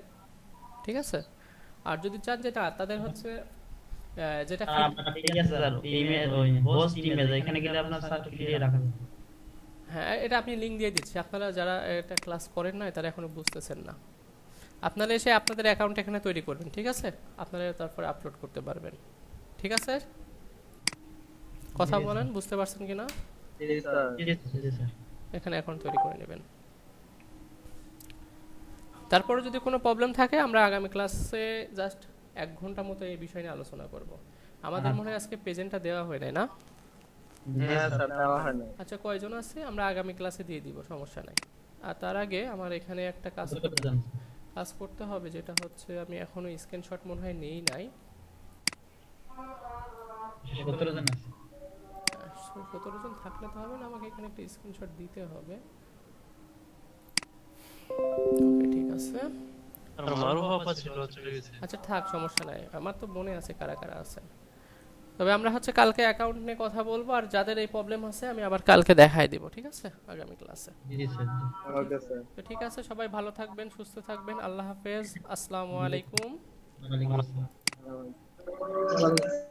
ঠিক আছে? আর যদি চান যেটা তাদের হচ্ছে যেটা ঠিক আছে স্যার, ইমেল ওই হোস্ট ইমেল এখানে গেলে আপনার সার্টিফিকেট রাখা যাবে। হ্যাঁ, এটা আপনি লিংক দিয়ে দিচ্ছি। আপনারা যারা এটা ক্লাস করেন না তারা এখনো বুঝতেছেন না, আপনারা এসে আপনাদের অ্যাকাউন্ট এখানে তৈরি করবেন, ঠিক আছে? আপনারা তারপরে আপলোড করতে পারবেন, ঠিক আছে? কথা বলেন, বুঝতে পারছেন কিনা? জি স্যার। জি স্যার। এখানে অ্যাকাউন্ট তৈরি করে নেবেন। তারপরে যদি কোনো প্রবলেম থাকে আমরা আগামী ক্লাসে জাস্ট 1 ঘন্টা মতো এই বিষয় নিয়ে আলোচনা করব। আমাদের মনে হয় আজকে প্রেজেন্টটা দেওয়া হয় নাই না? হ্যাঁ স্যার, দেওয়া হয় না। আচ্ছা, কয়জন আছে? আমরা আগামী ক্লাসে দিয়ে দিব, সমস্যা নাই। আর তার আগে আমার এখানে একটা কাজ করতে হবে, যেটা হচ্ছে আমি এখনো স্ক্রিনশট মনে হয় নেই নাই। 17 জন আছে। 17 জন থাকলে তো হবে না, আমাকে এখানে একটা স্ক্রিনশট দিতে হবে। ওকে ঠিক আছে, আমারও হওয়া ছিল, চলে গেছে। আচ্ছা থাক, সমস্যা নাই, আমার তো মনে আছে কারা কারা আছে। তবে আমরা হচ্ছে কালকে অ্যাকাউন্ট নিয়ে কথা বলবো, আর যাদের এই প্রবলেম আছে আমি আবার কালকে দেখাই দিব, ঠিক আছে? আগামী ক্লাসে। জি স্যার। Okay sir. তো ঠিক আছে, সবাই ভালো থাকবেন, সুস্থ থাকবেন, আল্লাহ হাফেজ, আসসালামু আলাইকুম। ওয়ালাইকুম আসসালাম। ওয়ালাইকুম